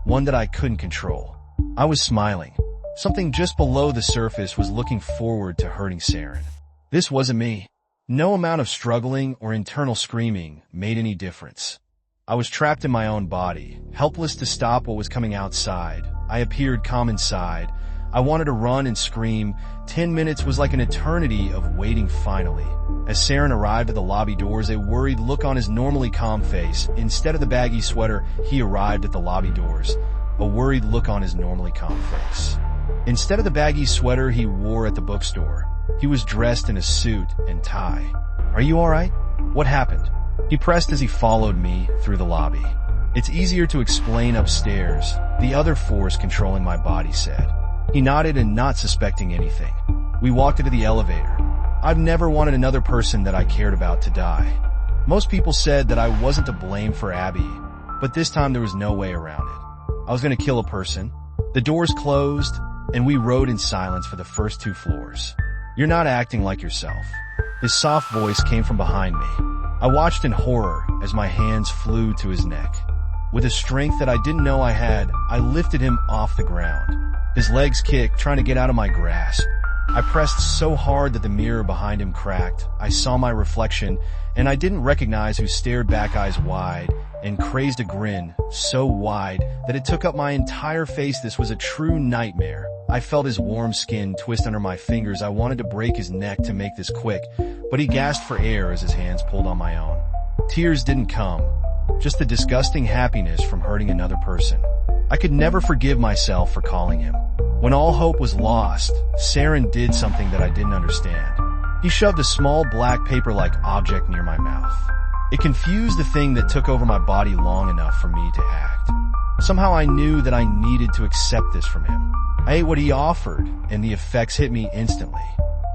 one that I couldn't control. I was smiling. Something just below the surface was looking forward to hurting Saren. This wasn't me. No amount of struggling or internal screaming made any difference. I was trapped in my own body, helpless to stop what was coming outside. I appeared calm inside. I wanted to run and scream. 10 minutes was like an eternity of waiting finally. As Saren arrived at the lobby doors, a worried look on his normally calm face. Instead of the baggy sweater, he arrived at the lobby doors. A worried look on his normally calm face. Instead of the baggy sweater he wore at the bookstore, he was dressed in a suit and tie. Are you alright? What happened? He pressed as he followed me through the lobby. It's easier to explain upstairs, the other force controlling my body said. He nodded and not suspecting anything. We walked into the elevator. I've never wanted another person that I cared about to die. Most people said that I wasn't to blame for Abby, but this time there was no way around it. I was going to kill a person. The doors closed, and we rode in silence for the first 2 floors. You're not acting like yourself. His soft voice came from behind me. I watched in horror as my hands flew to his neck. With a strength that I didn't know I had, I lifted him off the ground. His legs kicked, trying to get out of my grasp. I pressed so hard that the mirror behind him cracked. I saw my reflection, and I didn't recognize who stared back eyes wide and crazed a grin so wide that it took up my entire face. This was a true nightmare. I felt his warm skin twist under my fingers. I wanted to break his neck to make this quick, but he gasped for air as his hands pulled on my own. Tears didn't come, just the disgusting happiness from hurting another person. I could never forgive myself for calling him. When all hope was lost, Saren did something that I didn't understand. He shoved a small black paper-like object near my mouth. It confused the thing that took over my body long enough for me to act. Somehow I knew that I needed to accept this from him. I ate what he offered, and the effects hit me instantly.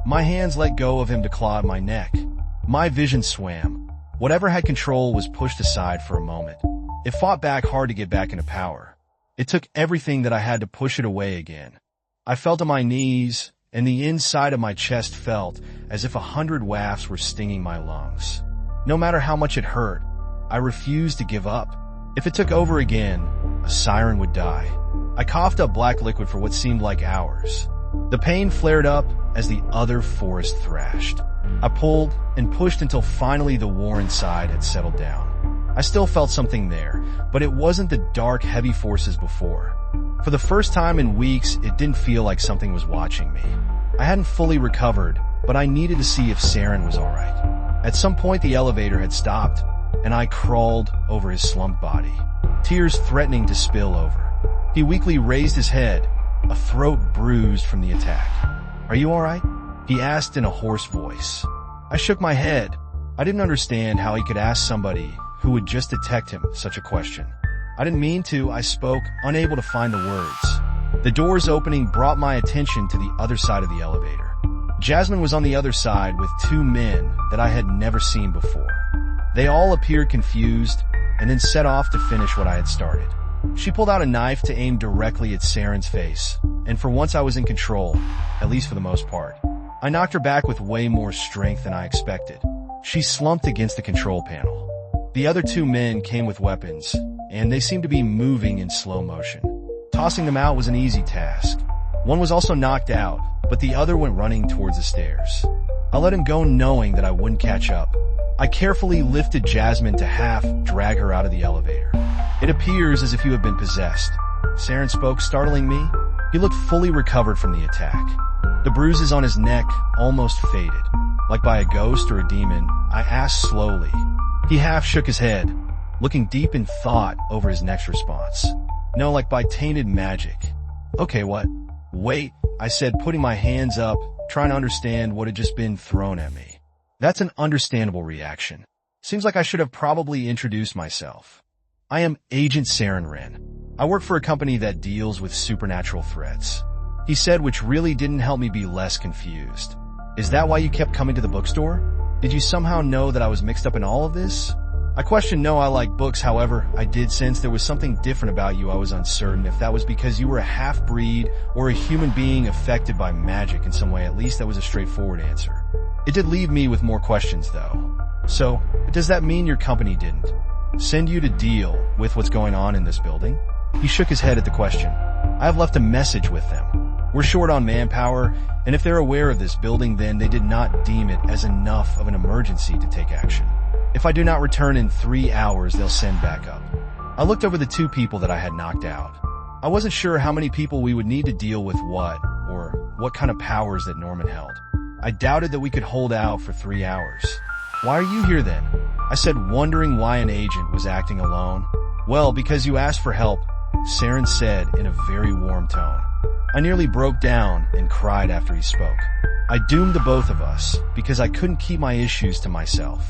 My hands let go of him to claw at my neck. My vision swam. Whatever had control was pushed aside for a moment. It fought back hard to get back into power. It took everything that I had to push it away again. I fell to my knees, and the inside of my chest felt as if 100 wafts were stinging my lungs. No matter how much it hurt, I refused to give up. If it took over again, a siren would die. I coughed up black liquid for what seemed like hours. The pain flared up as the other forest thrashed. I pulled and pushed until finally the war inside had settled down. I still felt something there, but it wasn't the dark, heavy forces before. For the first time in weeks, it didn't feel like something was watching me. I hadn't fully recovered, but I needed to see if Saren was alright. At some point, the elevator had stopped, and I crawled over his slumped body, tears threatening to spill over. He weakly raised his head, a throat bruised from the attack. "Are you alright?" he asked in a hoarse voice. I shook my head. I didn't understand how he could ask somebody who had just attacked him such a question. I didn't mean to, I spoke, unable to find the words. The door's opening brought my attention to the other side of the elevator. Jasmine was on the other side with two men that I had never seen before. They all appeared confused and then set off to finish what I had started. She pulled out a knife to aim directly at Saren's face, and for once I was in control, at least for the most part. I knocked her back with way more strength than I expected. She slumped against the control panel. The other two men came with weapons, and they seemed to be moving in slow motion. Tossing them out was an easy task. One was also knocked out, but the other went running towards the stairs. I let him go knowing that I wouldn't catch up. I carefully lifted Jasmine to half drag her out of the elevator. "It appears as if you have been possessed," Saren spoke, startling me. He looked fully recovered from the attack. The bruises on his neck almost faded. Like by a ghost or a demon, I asked slowly. He half shook his head, looking deep in thought over his next response. "No, like by tainted magic." "Okay, what?" "Wait," I said, putting my hands up, trying to understand what had just been thrown at me. That's an understandable reaction. Seems like I should have probably introduced myself. I am Agent Saren Wren. I work for a company that deals with supernatural threats. He said, which really didn't help me be less confused. "Is that why you kept coming to the bookstore? Did you somehow know that I was mixed up in all of this?" I questioned. "No, I like books. However, I did sense there was something different about you. I was uncertain if that was because you were a half-breed or a human being affected by magic in some way. At least that was a straightforward answer. It did leave me with more questions, though. So, does that mean your company didn't send you to deal with what's going on in this building?" He shook his head at the question. "I have left a message with them. We're short on manpower, and if they're aware of this building, then they did not deem it as enough of an emergency to take action. If I do not return in 3 hours, they'll send backup." I looked over the two people that I had knocked out. I wasn't sure how many people we would need to deal with what, or what kind of powers that Norman held. I doubted that we could hold out for 3 hours. "Why are you here then?" I said, wondering why an agent was acting alone. "Well, because you asked for help," Saren said in a very warm tone. I nearly broke down and cried after he spoke. I doomed the both of us because I couldn't keep my issues to myself.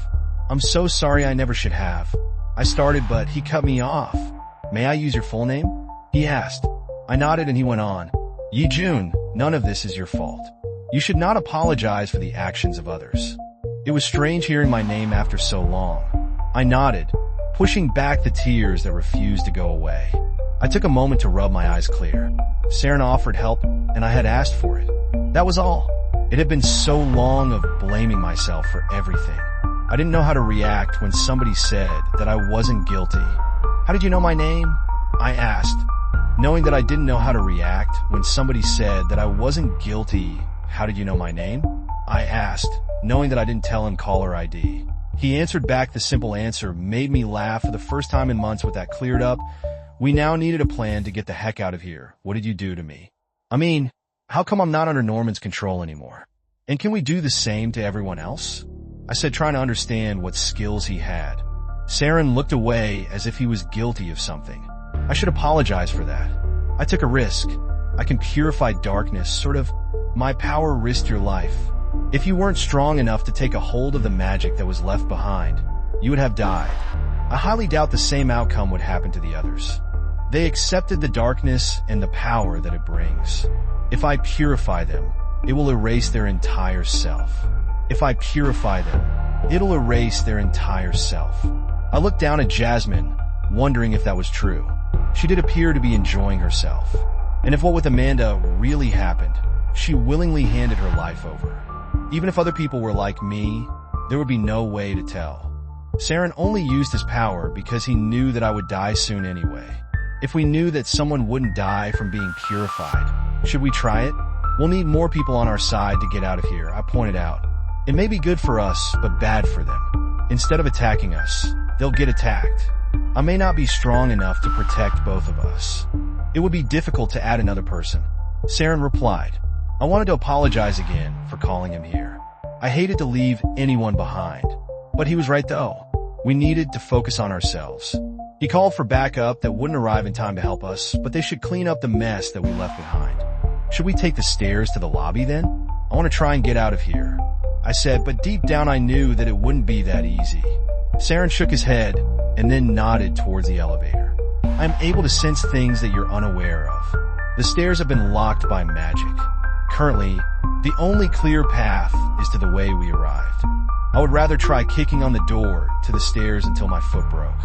"I'm so sorry, I never should have." I started, but he cut me off. "May I use your full name?" he asked. I nodded and he went on. "Yi Jun, none of this is your fault. You should not apologize for the actions of others." It was strange hearing my name after so long. I nodded, pushing back the tears that refused to go away. I took a moment to rub my eyes clear. Saren offered help, and I had asked for it. That was all. It had been so long of blaming myself for everything. I didn't know how to react when somebody said that I wasn't guilty. "How did you know my name?" I asked, knowing that I didn't know how to react when somebody said that I wasn't guilty. "How did you know my name?" I asked, knowing that I didn't tell him caller ID. He answered back. The simple answer made me laugh for the first time in months. With that cleared up, we now needed a plan to get the heck out of here. "What did you do to me?" "I mean, how come I'm not under Norman's control anymore? And can we do the same to everyone else?" I said, trying to understand what skills he had. Saren looked away as if he was guilty of something. "I should apologize for that. I took a risk. I can purify darkness, sort of. My power risked your life. If you weren't strong enough to take a hold of the magic that was left behind, you would have died. I highly doubt the same outcome would happen to the others. They accepted the darkness and the power that it brings. If I purify them, it will erase their entire self. If I purify them, it'll erase their entire self." I looked down at Jasmine, wondering if that was true. She did appear to be enjoying herself. And if what with Amanda really happened, she willingly handed her life over. Even if other people were like me, there would be no way to tell. Saren only used his power because he knew that I would die soon anyway. If we knew that someone wouldn't die from being purified, should we try it? We'll need more people on our side to get out of here, I pointed out. It may be good for us, but bad for them. Instead of attacking us, they'll get attacked. I may not be strong enough to protect both of us. It would be difficult to add another person. Saren replied. I wanted to apologize again for calling him here. I hated to leave anyone behind. But he was right though. We needed to focus on ourselves. He called for backup that wouldn't arrive in time to help us, but they should clean up the mess that we left behind. Should we take the stairs to the lobby then? I want to try and get out of here. I said, but deep down I knew that it wouldn't be that easy. Saren shook his head and then nodded towards the elevator. I am able to sense things that you're unaware of. The stairs have been locked by magic. Currently, the only clear path is to the way we arrived. I would rather try kicking on the door to the stairs until my foot broke.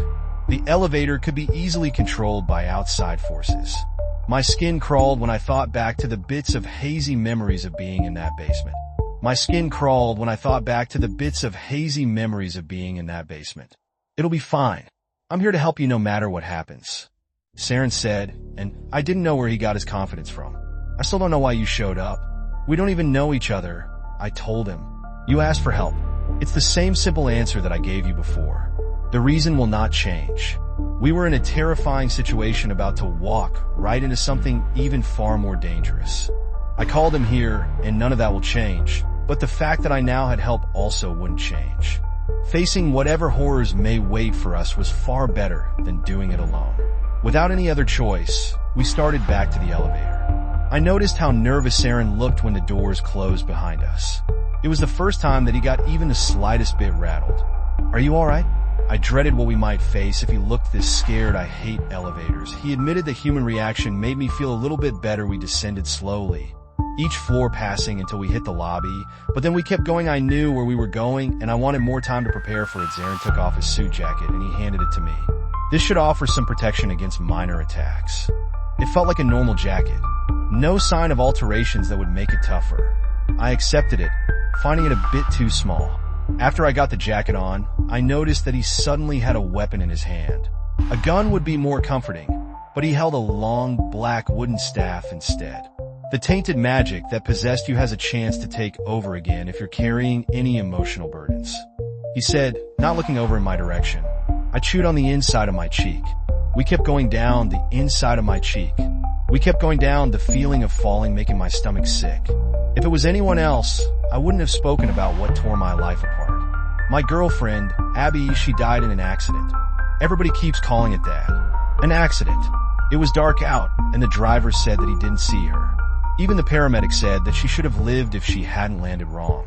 The elevator could be easily controlled by outside forces. My skin crawled when I thought back to the bits of hazy memories of being in that basement. It'll be fine. I'm here to help you no matter what happens. Saren said, and I didn't know where he got his confidence from. I still don't know why you showed up. We don't even know each other. I told him. You asked for help. It's the same simple answer that I gave you before. The reason will not change. We were in a terrifying situation about to walk right into something even far more dangerous. I called him here, and none of that will change, but the fact that I now had help also wouldn't change. Facing whatever horrors may wait for us was far better than doing it alone. Without any other choice, we started back to the elevator. I noticed how nervous Saren looked when the doors closed behind us. It was the first time that he got even the slightest bit rattled. Are you alright? I dreaded what we might face if he looked this scared. I hate elevators. He admitted the human reaction made me feel a little bit better. We descended slowly, each floor passing until we hit the lobby, but then we kept going. I knew where we were going, and I wanted more time to prepare for it. Saren took off his suit jacket and he handed it to me. This should offer some protection against minor attacks. It felt like a normal jacket. No sign of alterations that would make it tougher. I accepted it, finding it a bit too small. After I got the jacket on, I noticed that he suddenly had a weapon in his hand. A gun would be more comforting, but he held a long, black wooden staff instead. The tainted magic that possessed you has a chance to take over again if you're carrying any emotional burdens. He said, not looking over in my direction. I chewed on the inside of my cheek. We kept going down the inside of my cheek. We kept going down, the feeling of falling making my stomach sick. If it was anyone else, I wouldn't have spoken about what tore my life apart. My girlfriend, Abby, she died in an accident. Everybody keeps calling it that. An accident. It was dark out, and the driver said that he didn't see her. Even the paramedic said that she should have lived if she hadn't landed wrong.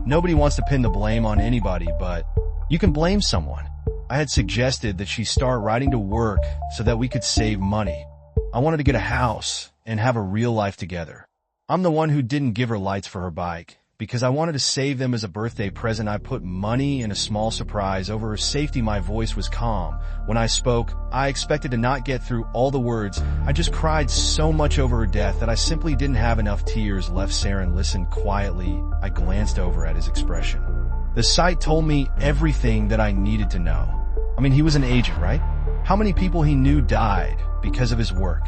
Nobody wants to pin the blame on anybody, but you can blame someone. I had suggested that she start riding to work so that we could save money. I wanted to get a house and have a real life together. I'm the one who didn't give her lights for her bike because I wanted to save them as a birthday present. I put money in a small surprise over her safety. My voice was calm. When I spoke, I expected to not get through all the words. I just cried so much over her death that I simply didn't have enough tears left. Saren listened quietly. I glanced over at his expression. The sight told me everything that I needed to know. I mean, he was an agent, right? How many people he knew died because of his work?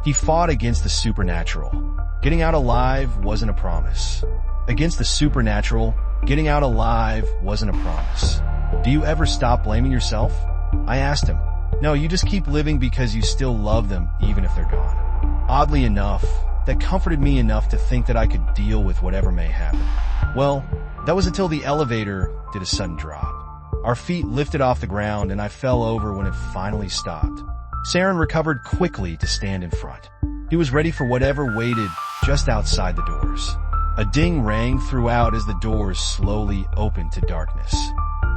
He fought against the supernatural. Getting out alive wasn't a promise. Against the supernatural, getting out alive wasn't a promise. Do you ever stop blaming yourself? I asked him. No, you just keep living because you still love them even if they're gone. Oddly enough, that comforted me enough to think that I could deal with whatever may happen. Well, that was until the elevator did a sudden drop. Our feet lifted off the ground and I fell over when it finally stopped. Saren recovered quickly to stand in front. He was ready for whatever waited just outside the doors. A ding rang throughout as the doors slowly opened to darkness.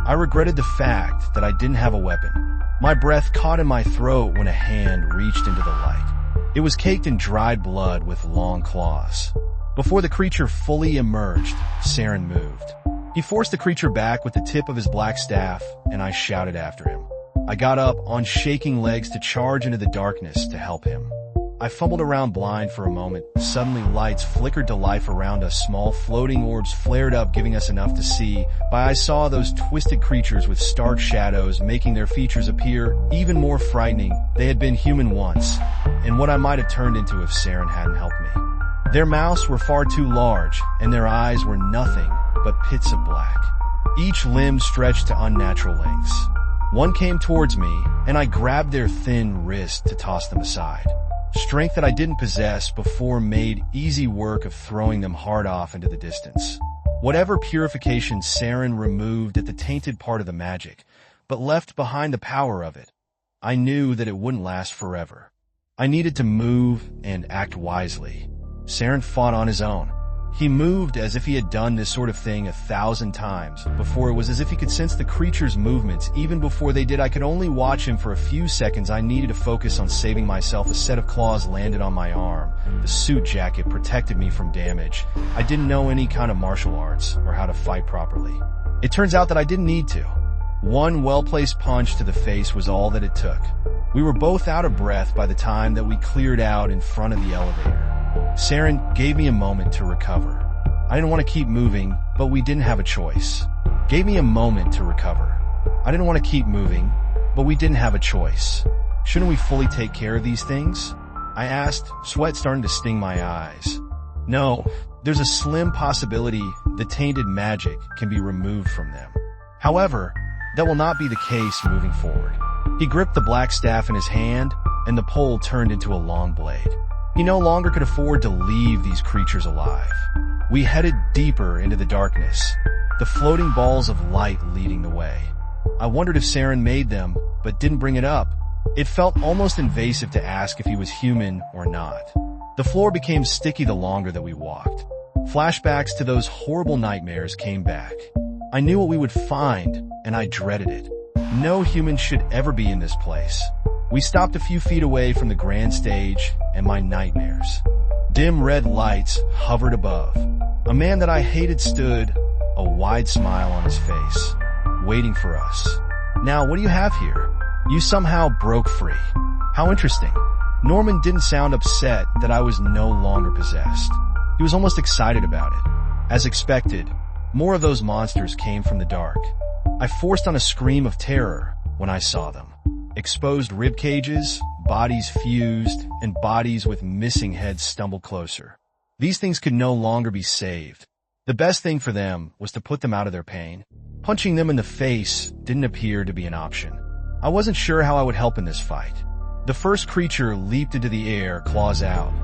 I regretted the fact that I didn't have a weapon. My breath caught in my throat when a hand reached into the light. It was caked in dried blood with long claws. Before the creature fully emerged, Saren moved. He forced the creature back with the tip of his black staff, and I shouted after him. I got up on shaking legs to charge into the darkness to help him. I fumbled around blind for a moment. Suddenly lights flickered to life around us. Small floating orbs flared up, giving us enough to see. I saw those twisted creatures with stark shadows, making their features appear even more frightening. They had been human once, and what I might have turned into if Saren hadn't helped me. Their mouths were far too large, and their eyes were nothing but pits of black. Each limb stretched to unnatural lengths. One came towards me, and I grabbed their thin wrist to toss them aside. Strength that I didn't possess before made easy work of throwing them hard off into the distance. Whatever purification Saren removed at the tainted part of the magic, but left behind the power of it, I knew that it wouldn't last forever. I needed to move and act wisely. Saren fought on his own. He moved as if he had done this sort of thing 1,000 times before. It was as if he could sense the creature's movements even before they did. I could only watch him for a few seconds. I needed to focus on saving myself. A set of claws landed on my arm. The suit jacket protected me from damage. I didn't know any kind of martial arts or how to fight properly. It turns out that I didn't need to. One well-placed punch to the face was all that it took. We were both out of breath by the time that we cleared out in front of the elevator. Saren gave me a moment to recover. I didn't want to keep moving, but we didn't have a choice. Gave me a moment to recover. I didn't want to keep moving, but we didn't have a choice. Shouldn't we fully take care of these things? I asked, sweat starting to sting my eyes. No, there's a slim possibility the tainted magic can be removed from them. However, that will not be the case moving forward. He gripped the black staff in his hand, and the pole turned into a long blade. He no longer could afford to leave these creatures alive. We headed deeper into the darkness, the floating balls of light leading the way. I wondered if Saren made them, but didn't bring it up. It felt almost invasive to ask if he was human or not. The floor became sticky the longer that we walked. Flashbacks to those horrible nightmares came back. I knew what we would find, and I dreaded it. No human should ever be in this place. We stopped a few feet away from the grand stage, and my nightmares. Dim red lights hovered above. A man that I hated stood, a wide smile on his face, waiting for us. Now, what do you have here? You somehow broke free. How interesting. Norman didn't sound upset that I was no longer possessed. He was almost excited about it. As expected, more of those monsters came from the dark. I forced on a scream of terror when I saw them. Exposed rib cages, bodies fused, and bodies with missing heads stumbled closer. These things could no longer be saved. The best thing for them was to put them out of their pain. Punching them in the face didn't appear to be an option. I wasn't sure how I would help in this fight. The first creature leaped into the air, claws out.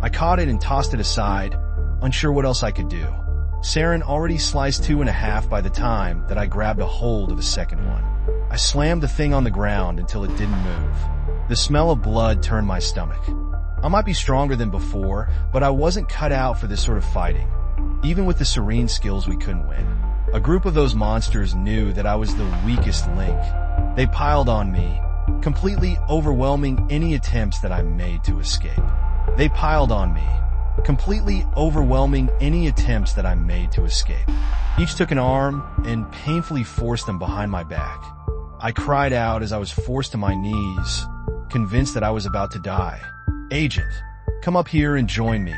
I caught it and tossed it aside, unsure what else I could do. Saren already sliced 2 in half by the time that I grabbed a hold of the second one. I slammed the thing on the ground until it didn't move. The smell of blood turned my stomach. I might be stronger than before, but I wasn't cut out for this sort of fighting. Even with the serene skills, we couldn't win. A group of those monsters knew that I was the weakest link. They piled on me, completely overwhelming any attempts that I made to escape. They piled on me, completely overwhelming any attempts that I made to escape. Each took an arm and painfully forced them behind my back. I cried out as I was forced to my knees, convinced that I was about to die. "Agent, come up here and join me,"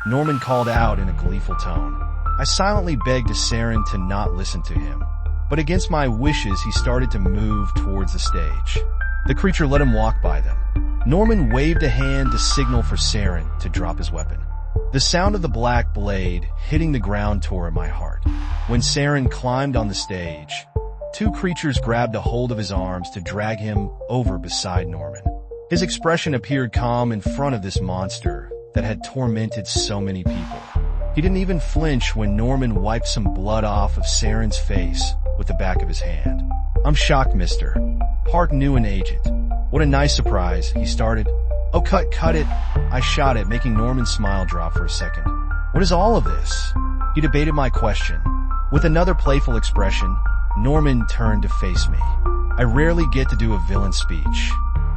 Norman called out in a gleeful tone. I silently begged Saren to not listen to him, but against my wishes he started to move towards the stage. The creature let him walk by them. Norman waved a hand to signal for Saren to drop his weapon. The sound of the black blade hitting the ground tore at my heart. When Saren climbed on the stage, 2 creatures grabbed a hold of his arms to drag him over beside Norman. His expression appeared calm in front of this monster that had tormented so many people. He didn't even flinch when Norman wiped some blood off of Saren's face with the back of his hand. "I'm shocked, mister. Park knew an agent. What a nice surprise," he started. "Oh, cut it." I shot it, making Norman's smile drop for a second. "What is all of this?" He debated my question. With another playful expression, Norman turned to face me. I rarely get to do a villain speech.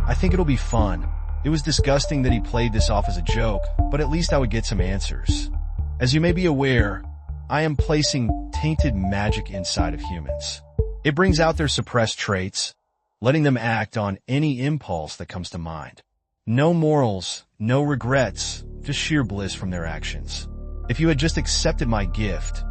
I think it'll be fun. It was disgusting that he played this off as a joke, but at least I would get some answers. As you may be aware, I am placing tainted magic inside of humans. It brings out their suppressed traits, letting them act on any impulse that comes to mind. No morals, no regrets, just sheer bliss from their actions. If you had just accepted my gift,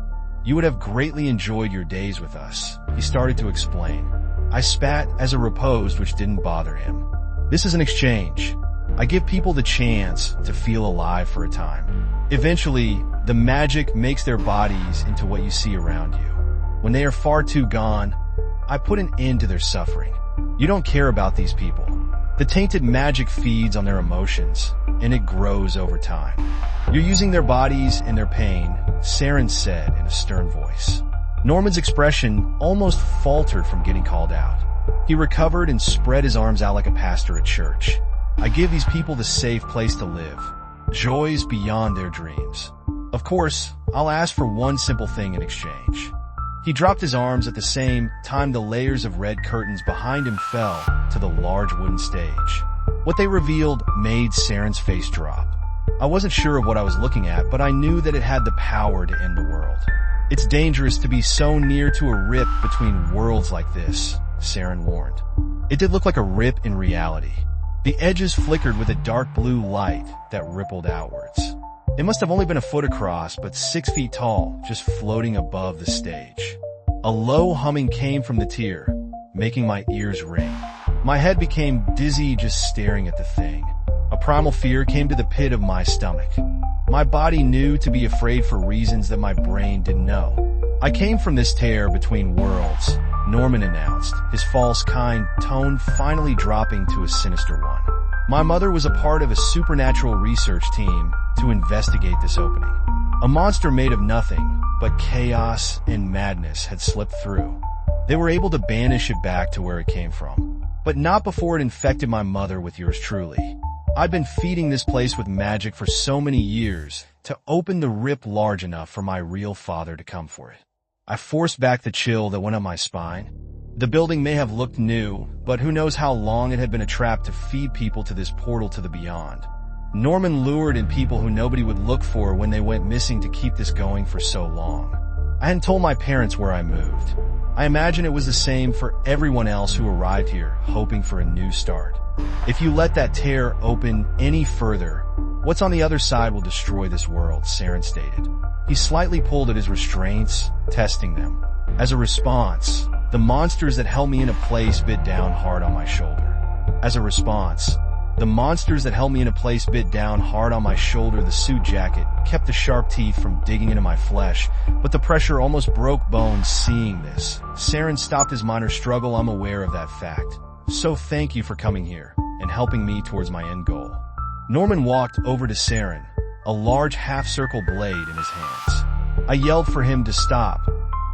you would have greatly enjoyed your days with us, he started to explain. I spat as a riposte which didn't bother him. This is an exchange. I give people the chance to feel alive for a time. Eventually, the magic makes their bodies into what you see around you. When they are far too gone, I put an end to their suffering. You don't care about these people. The tainted magic feeds on their emotions, and it grows over time. You're using their bodies and their pain, Saren said in a stern voice. Norman's expression almost faltered from getting called out. He recovered and spread his arms out like a pastor at church. I give these people the safe place to live, joys beyond their dreams. Of course, I'll ask for one simple thing in exchange. He dropped his arms at the same time the layers of red curtains behind him fell to the large wooden stage. What they revealed made Saren's face drop. I wasn't sure of what I was looking at, but I knew that it had the power to end the world. It's dangerous to be so near to a rip between worlds like this, Saren warned. It did look like a rip in reality. The edges flickered with a dark blue light that rippled outwards. It must have only been a foot across, but 6 feet tall, just floating above the stage. A low humming came from the tier, making my ears ring. My head became dizzy just staring at the thing. A primal fear came to the pit of my stomach. My body knew to be afraid for reasons that my brain didn't know. I came from this tear between worlds, Norman announced, his false kind tone finally dropping to a sinister one. My mother was a part of a supernatural research team to investigate this opening. A monster made of nothing but chaos and madness had slipped through. They were able to banish it back to where it came from, but not before it infected my mother with yours truly. I'd been feeding this place with magic for so many years to open the rip large enough for my real father to come for it. I forced back the chill that went up my spine. The building may have looked new, but who knows how long it had been a trap to feed people to this portal to the beyond. Norman lured in people who nobody would look for when they went missing to keep this going for so long. I hadn't told my parents where I moved. I imagine it was the same for everyone else who arrived here, hoping for a new start. If you let that tear open any further, what's on the other side will destroy this world, Saren stated. He slightly pulled at his restraints, testing them. As a response, the monsters that held me in a place bit down hard on my shoulder. The suit jacket kept the sharp teeth from digging into my flesh, but the pressure almost broke bones seeing this. Saren stopped his minor struggle. I'm aware of that fact. So thank you for coming here and helping me towards my end goal. Norman walked over to Saren, a large half-circle blade in his hands. I yelled for him to stop,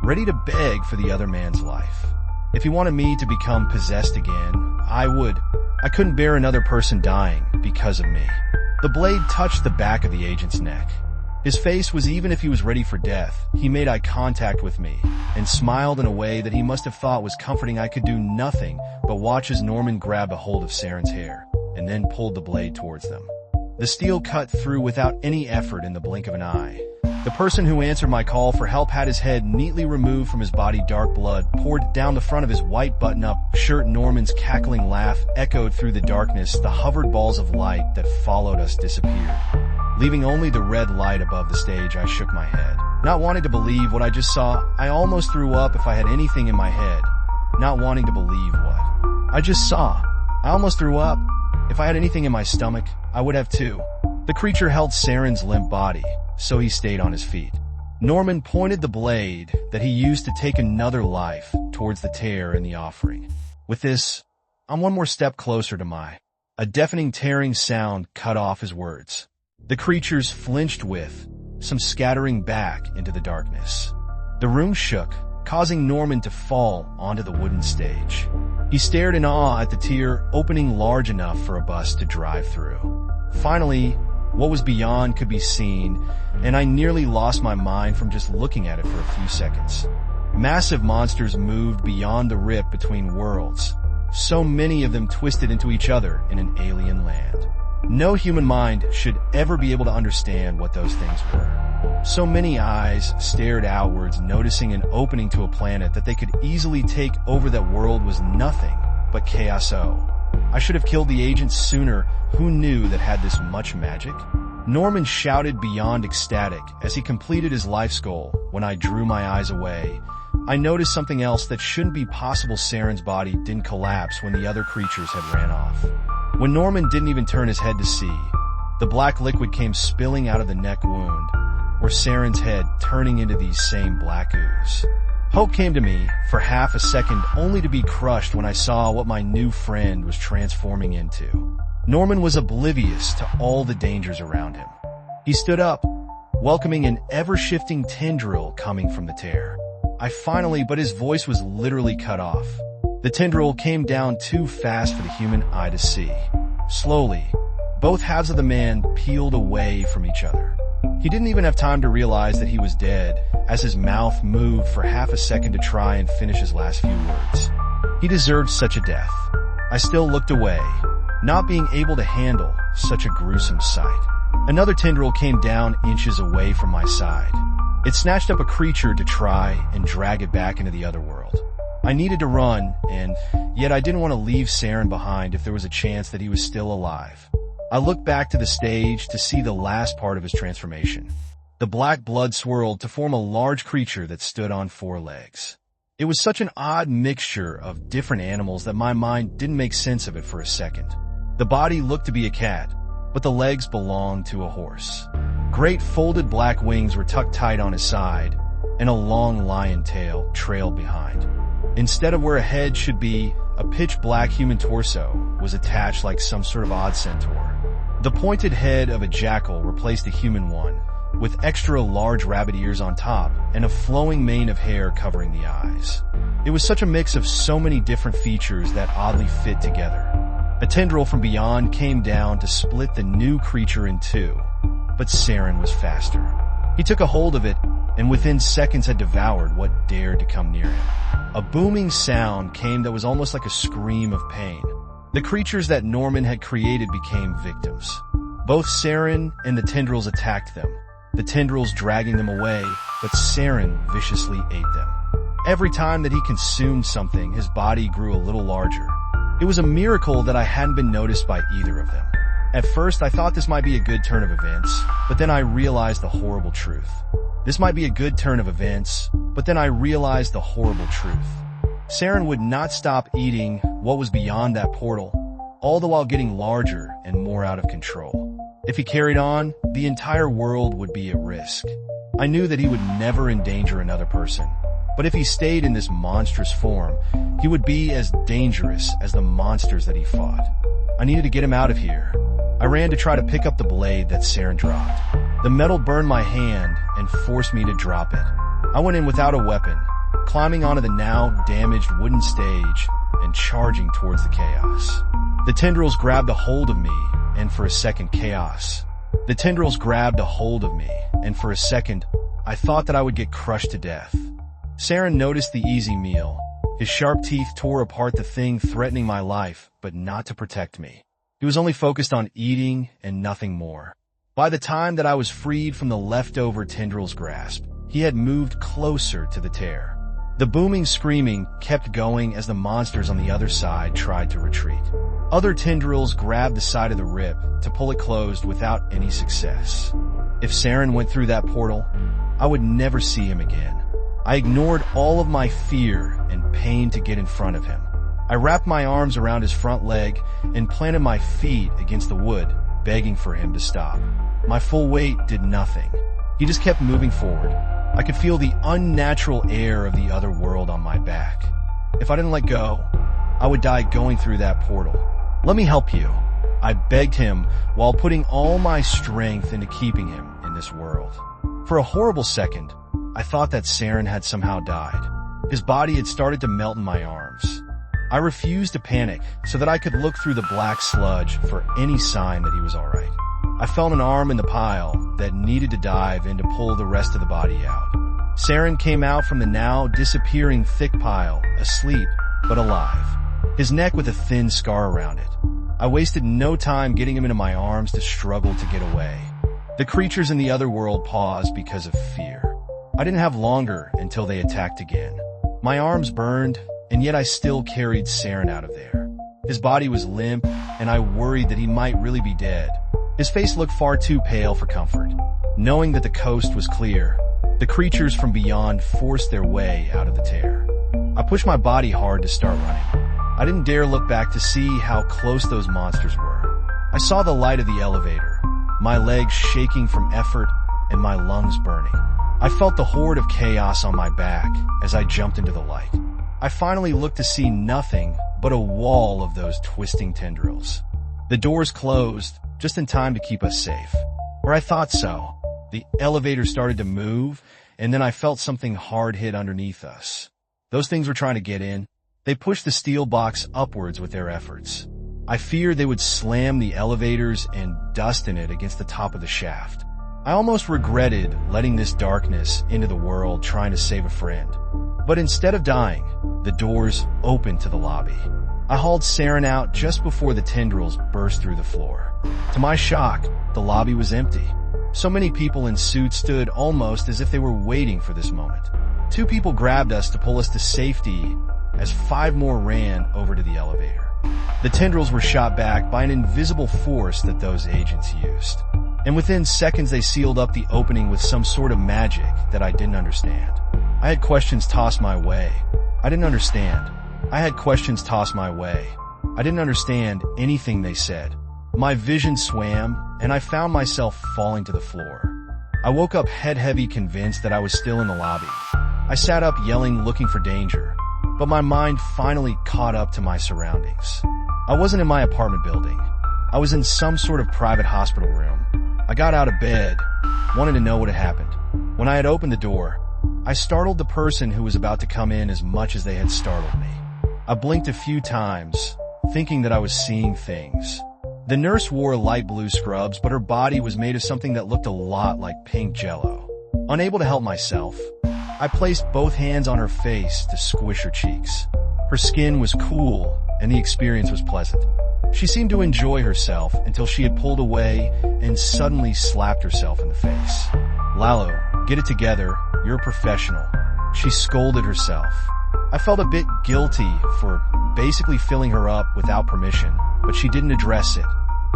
ready to beg for the other man's life. If he wanted me to become possessed again, I would. I couldn't bear another person dying because of me. The blade touched the back of the agent's neck. His face was even if he was ready for death. He made eye contact with me and smiled in a way that he must have thought was comforting. I could do nothing but watch as Norman grabbed a hold of Saren's hair and then pulled the blade towards them. The steel cut through without any effort in the blink of an eye. The person who answered my call for help had his head neatly removed from his body. Dark blood poured down the front of his white button-up shirt. Norman's cackling laugh echoed through the darkness. The hovered balls of light that followed us disappeared, leaving only the red light above the stage. I shook my head, not wanting to believe what I just saw. I almost threw up if I had anything in my head. Not wanting to believe what I just saw. I almost threw up. If I had anything in my stomach, I would have too. The creature held Saren's limp body, so he stayed on his feet. Norman pointed the blade that he used to take another life towards the tear in the offering. With this, I'm one more step closer to my... A deafening tearing sound cut off his words. The creatures flinched with, some scattering back into the darkness. The room shook, causing Norman to fall onto the wooden stage. He stared in awe at the tier opening large enough for a bus to drive through. Finally, what was beyond could be seen, and I nearly lost my mind from just looking at it for a few seconds. Massive monsters moved beyond the rip between worlds, so many of them twisted into each other in an alien land. No human mind should ever be able to understand what those things were. So many eyes stared outwards, noticing an opening to a planet that they could easily take over. That world was nothing but chaos. I should have killed the agent sooner. Who knew that had this much magic? Norman shouted beyond ecstatic as he completed his life's goal. When I drew my eyes away, I noticed something else that shouldn't be possible. Saren's body didn't collapse when the other creatures had ran off. When Norman didn't even turn his head to see, the black liquid came spilling out of the neck wound, or Saren's head turning into these same black ooze. Hope came to me for half a second, only to be crushed when I saw what my new friend was transforming into. Norman was oblivious to all the dangers around him. He stood up, welcoming an ever-shifting tendril coming from the tear. But his voice was literally cut off. The tendril came down too fast for the human eye to see. Slowly, both halves of the man peeled away from each other. He didn't even have time to realize that he was dead, as his mouth moved for half a second to try and finish his last few words. He deserved such a death. I still looked away, not being able to handle such a gruesome sight. Another tendril came down inches away from my side. It snatched up a creature to try and drag it back into the other world. I needed to run, and yet I didn't want to leave Saren behind if there was a chance that he was still alive. I looked back to the stage to see the last part of his transformation. The black blood swirled to form a large creature that stood on 4 legs. It was such an odd mixture of different animals that my mind didn't make sense of it for a second. The body looked to be a cat, but the legs belonged to a horse. Great folded black wings were tucked tight on his side, and a long lion tail trailed behind. Instead of where a head should be, a pitch-black human torso was attached like some sort of odd centaur. The pointed head of a jackal replaced the human one, with extra large rabbit ears on top and a flowing mane of hair covering the eyes. It was such a mix of so many different features that oddly fit together. A tendril from beyond came down to split the new creature in two, but Saren was faster. He took a hold of it, and within seconds had devoured what dared to come near him. A booming sound came that was almost like a scream of pain. The creatures that Norman had created became victims. Both Saren and the tendrils attacked them, the tendrils dragging them away, but Saren viciously ate them. Every time that he consumed something, his body grew a little larger. It was a miracle that I hadn't been noticed by either of them. At first, I thought this might be a good turn of events, but then I realized the horrible truth. Saren would not stop eating what was beyond that portal, all the while getting larger and more out of control. If he carried on, the entire world would be at risk. I knew that he would never endanger another person, but if he stayed in this monstrous form, he would be as dangerous as the monsters that he fought. I needed to get him out of here. I ran to try to pick up the blade that Saren dropped. The metal burned my hand and forced me to drop it. I went in without a weapon, climbing onto the now damaged wooden stage and charging towards the chaos. The tendrils grabbed a hold of me, and for a second, I thought that I would get crushed to death. Saren noticed the easy meal. His sharp teeth tore apart the thing threatening my life, but not to protect me. He was only focused on eating and nothing more. By the time that I was freed from the leftover tendril's grasp, he had moved closer to the tear. The booming screaming kept going as the monsters on the other side tried to retreat. Other tendrils grabbed the side of the rip to pull it closed without any success. If Saren went through that portal, I would never see him again. I ignored all of my fear and pain to get in front of him. I wrapped my arms around his front leg and planted my feet against the wood, begging for him to stop. My full weight did nothing. He just kept moving forward. I could feel the unnatural air of the other world on my back. If I didn't let go, I would die going through that portal. Let me help you, I begged him while putting all my strength into keeping him in this world. For a horrible second, I thought that Saren had somehow died. His body had started to melt in my arms. I refused to panic so that I could look through the black sludge for any sign that he was alright. I felt an arm in the pile that needed to dive in to pull the rest of the body out. Saren came out from the now disappearing thick pile, asleep but alive, his neck with a thin scar around it. I wasted no time getting him into my arms to struggle to get away. The creatures in the other world paused because of fear. I didn't have longer until they attacked again. My arms burned, and yet I still carried Saren out of there. His body was limp, and I worried that he might really be dead. His face looked far too pale for comfort. Knowing that the coast was clear, the creatures from beyond forced their way out of the tear. I pushed my body hard to start running. I didn't dare look back to see how close those monsters were. I saw the light of the elevator, my legs shaking from effort and my lungs burning. I felt the horde of chaos on my back as I jumped into the light. I finally looked to see nothing but a wall of those twisting tendrils. The doors closed just in time to keep us safe. Or I thought so. The elevator started to move, and then I felt something hard hit underneath us. Those things were trying to get in. They pushed the steel box upwards with their efforts. I feared they would slam the elevators and dust in it against the top of the shaft. I almost regretted letting this darkness into the world trying to save a friend. But instead of dying, the doors opened to the lobby. I hauled Saren out just before the tendrils burst through the floor. To my shock, the lobby was empty. So many people in suits stood almost as if they were waiting for this moment. 2 people grabbed us to pull us to safety as 5 more ran over to the elevator. The tendrils were shot back by an invisible force that those agents used. And within seconds they sealed up the opening with some sort of magic that I didn't understand. I had questions tossed my way. I didn't understand. I had questions tossed my way. I didn't understand anything they said. My vision swam, and I found myself falling to the floor. I woke up head-heavy, convinced that I was still in the lobby. I sat up yelling, looking for danger. But my mind finally caught up to my surroundings. I wasn't in my apartment building. I was in some sort of private hospital room. I got out of bed, wanted to know what had happened. When I had opened the door, I startled the person who was about to come in as much as they had startled me. I blinked a few times, thinking that I was seeing things. The nurse wore light blue scrubs, but her body was made of something that looked a lot like pink jello. Unable to help myself, I placed both hands on her face to squish her cheeks. Her skin was cool, and the experience was pleasant. She seemed to enjoy herself until she had pulled away and suddenly slapped herself in the face. "Lalo, get it together. You're a professional." She scolded herself. I felt a bit guilty for basically filling her up without permission, but she didn't address it.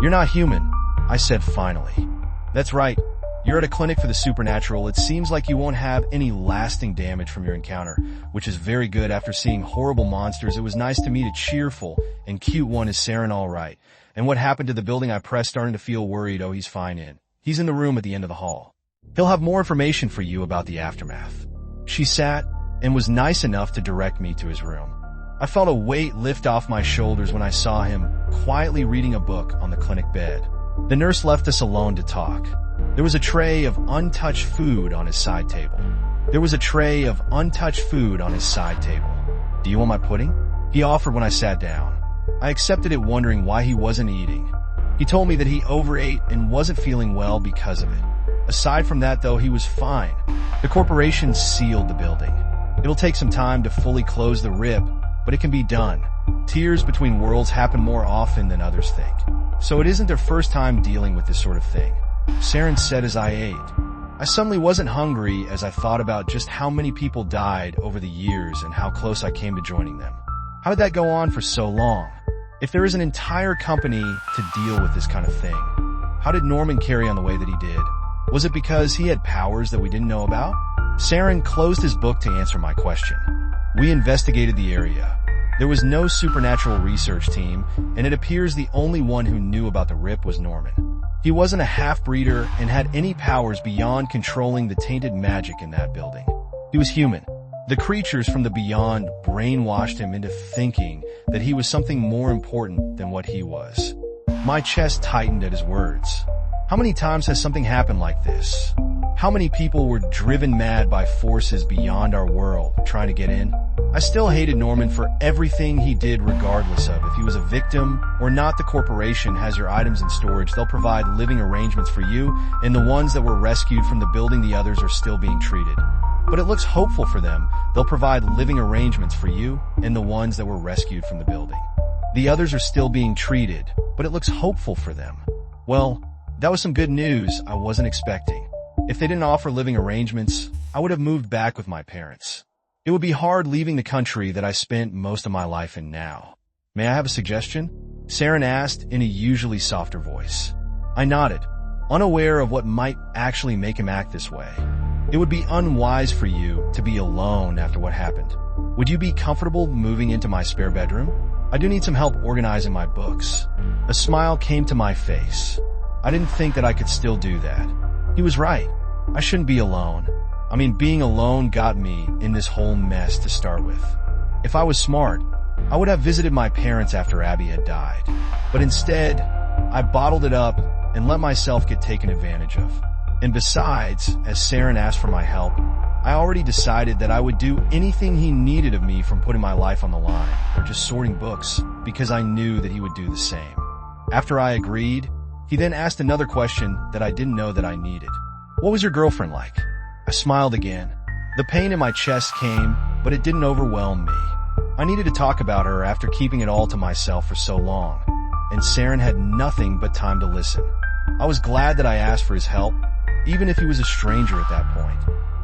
"You're not human," I said finally. "That's right. You're at a clinic for the supernatural. It seems like you won't have any lasting damage from your encounter, which is very good. After seeing horrible monsters, it was nice to meet a cheerful and cute one. Is Saren all right? And what happened to the building?" I pressed, starting to feel worried. "Oh, he's fine. He's in the room at the end of the hall. He'll have more information for you about the aftermath." She sat and was nice enough to direct me to his room. I felt a weight lift off my shoulders when I saw him quietly reading a book on the clinic bed. The nurse left us alone to talk. There was a tray of untouched food on his side table. "Do you want my pudding?" he offered when I sat down. I accepted it, wondering why he wasn't eating. He told me that he overate and wasn't feeling well because of it. Aside from that, though, he was fine. The corporation sealed the building. It'll take some time to fully close the rip, but it can be done. Tears between worlds happen more often than others think. So it isn't their first time dealing with this sort of thing. Saren said as I ate. I suddenly wasn't hungry as I thought about just how many people died over the years and how close I came to joining them. How did that go on for so long? If there is an entire company to deal with this kind of thing, how did Norman carry on the way that he did? Was it because he had powers that we didn't know about? Saren closed his book to answer my question. We investigated the area. There was no supernatural research team, and it appears the only one who knew about the rip was Norman. He wasn't a half-breeder and had any powers beyond controlling the tainted magic in that building. He was human. The creatures from the beyond brainwashed him into thinking that he was something more important than what he was. My chest tightened at his words. How many times has something happened like this? How many people were driven mad by forces beyond our world trying to get in? I still hated Norman for everything he did, regardless of if he was a victim or not. The corporation has your items in storage. They'll provide living arrangements for you, and the ones that were rescued from the building, the others are still being treated. But it looks hopeful for them. They'll provide living arrangements for you and the ones that were rescued from the building. The others are still being treated, but it looks hopeful for them. Well, that was some good news I wasn't expecting. If they didn't offer living arrangements, I would have moved back with my parents. It would be hard leaving the country that I spent most of my life in now. May I have a suggestion? Saren asked in a usually softer voice. I nodded, unaware of what might actually make him act this way. It would be unwise for you to be alone after what happened. Would you be comfortable moving into my spare bedroom? I do need some help organizing my books. A smile came to my face. I didn't think that I could still do that. He was right. I shouldn't be alone. I mean, being alone got me in this whole mess to start with. If I was smart, I would have visited my parents after Abby had died. But instead, I bottled it up and let myself get taken advantage of. And besides, as Saren asked for my help, I already decided that I would do anything he needed of me, from putting my life on the line or just sorting books, because I knew that he would do the same. After I agreed, he then asked another question that I didn't know that I needed. What was your girlfriend like? I smiled again. The pain in my chest came, but it didn't overwhelm me. I needed to talk about her after keeping it all to myself for so long, and Saren had nothing but time to listen. I was glad that I asked for his help, even if he was a stranger at that point.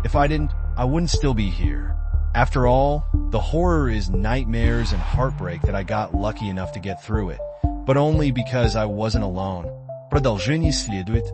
If I didn't, I wouldn't still be here. After all, the horror is nightmares and heartbreak that I got lucky enough to get through it, but only because I wasn't alone. Продолжение следует.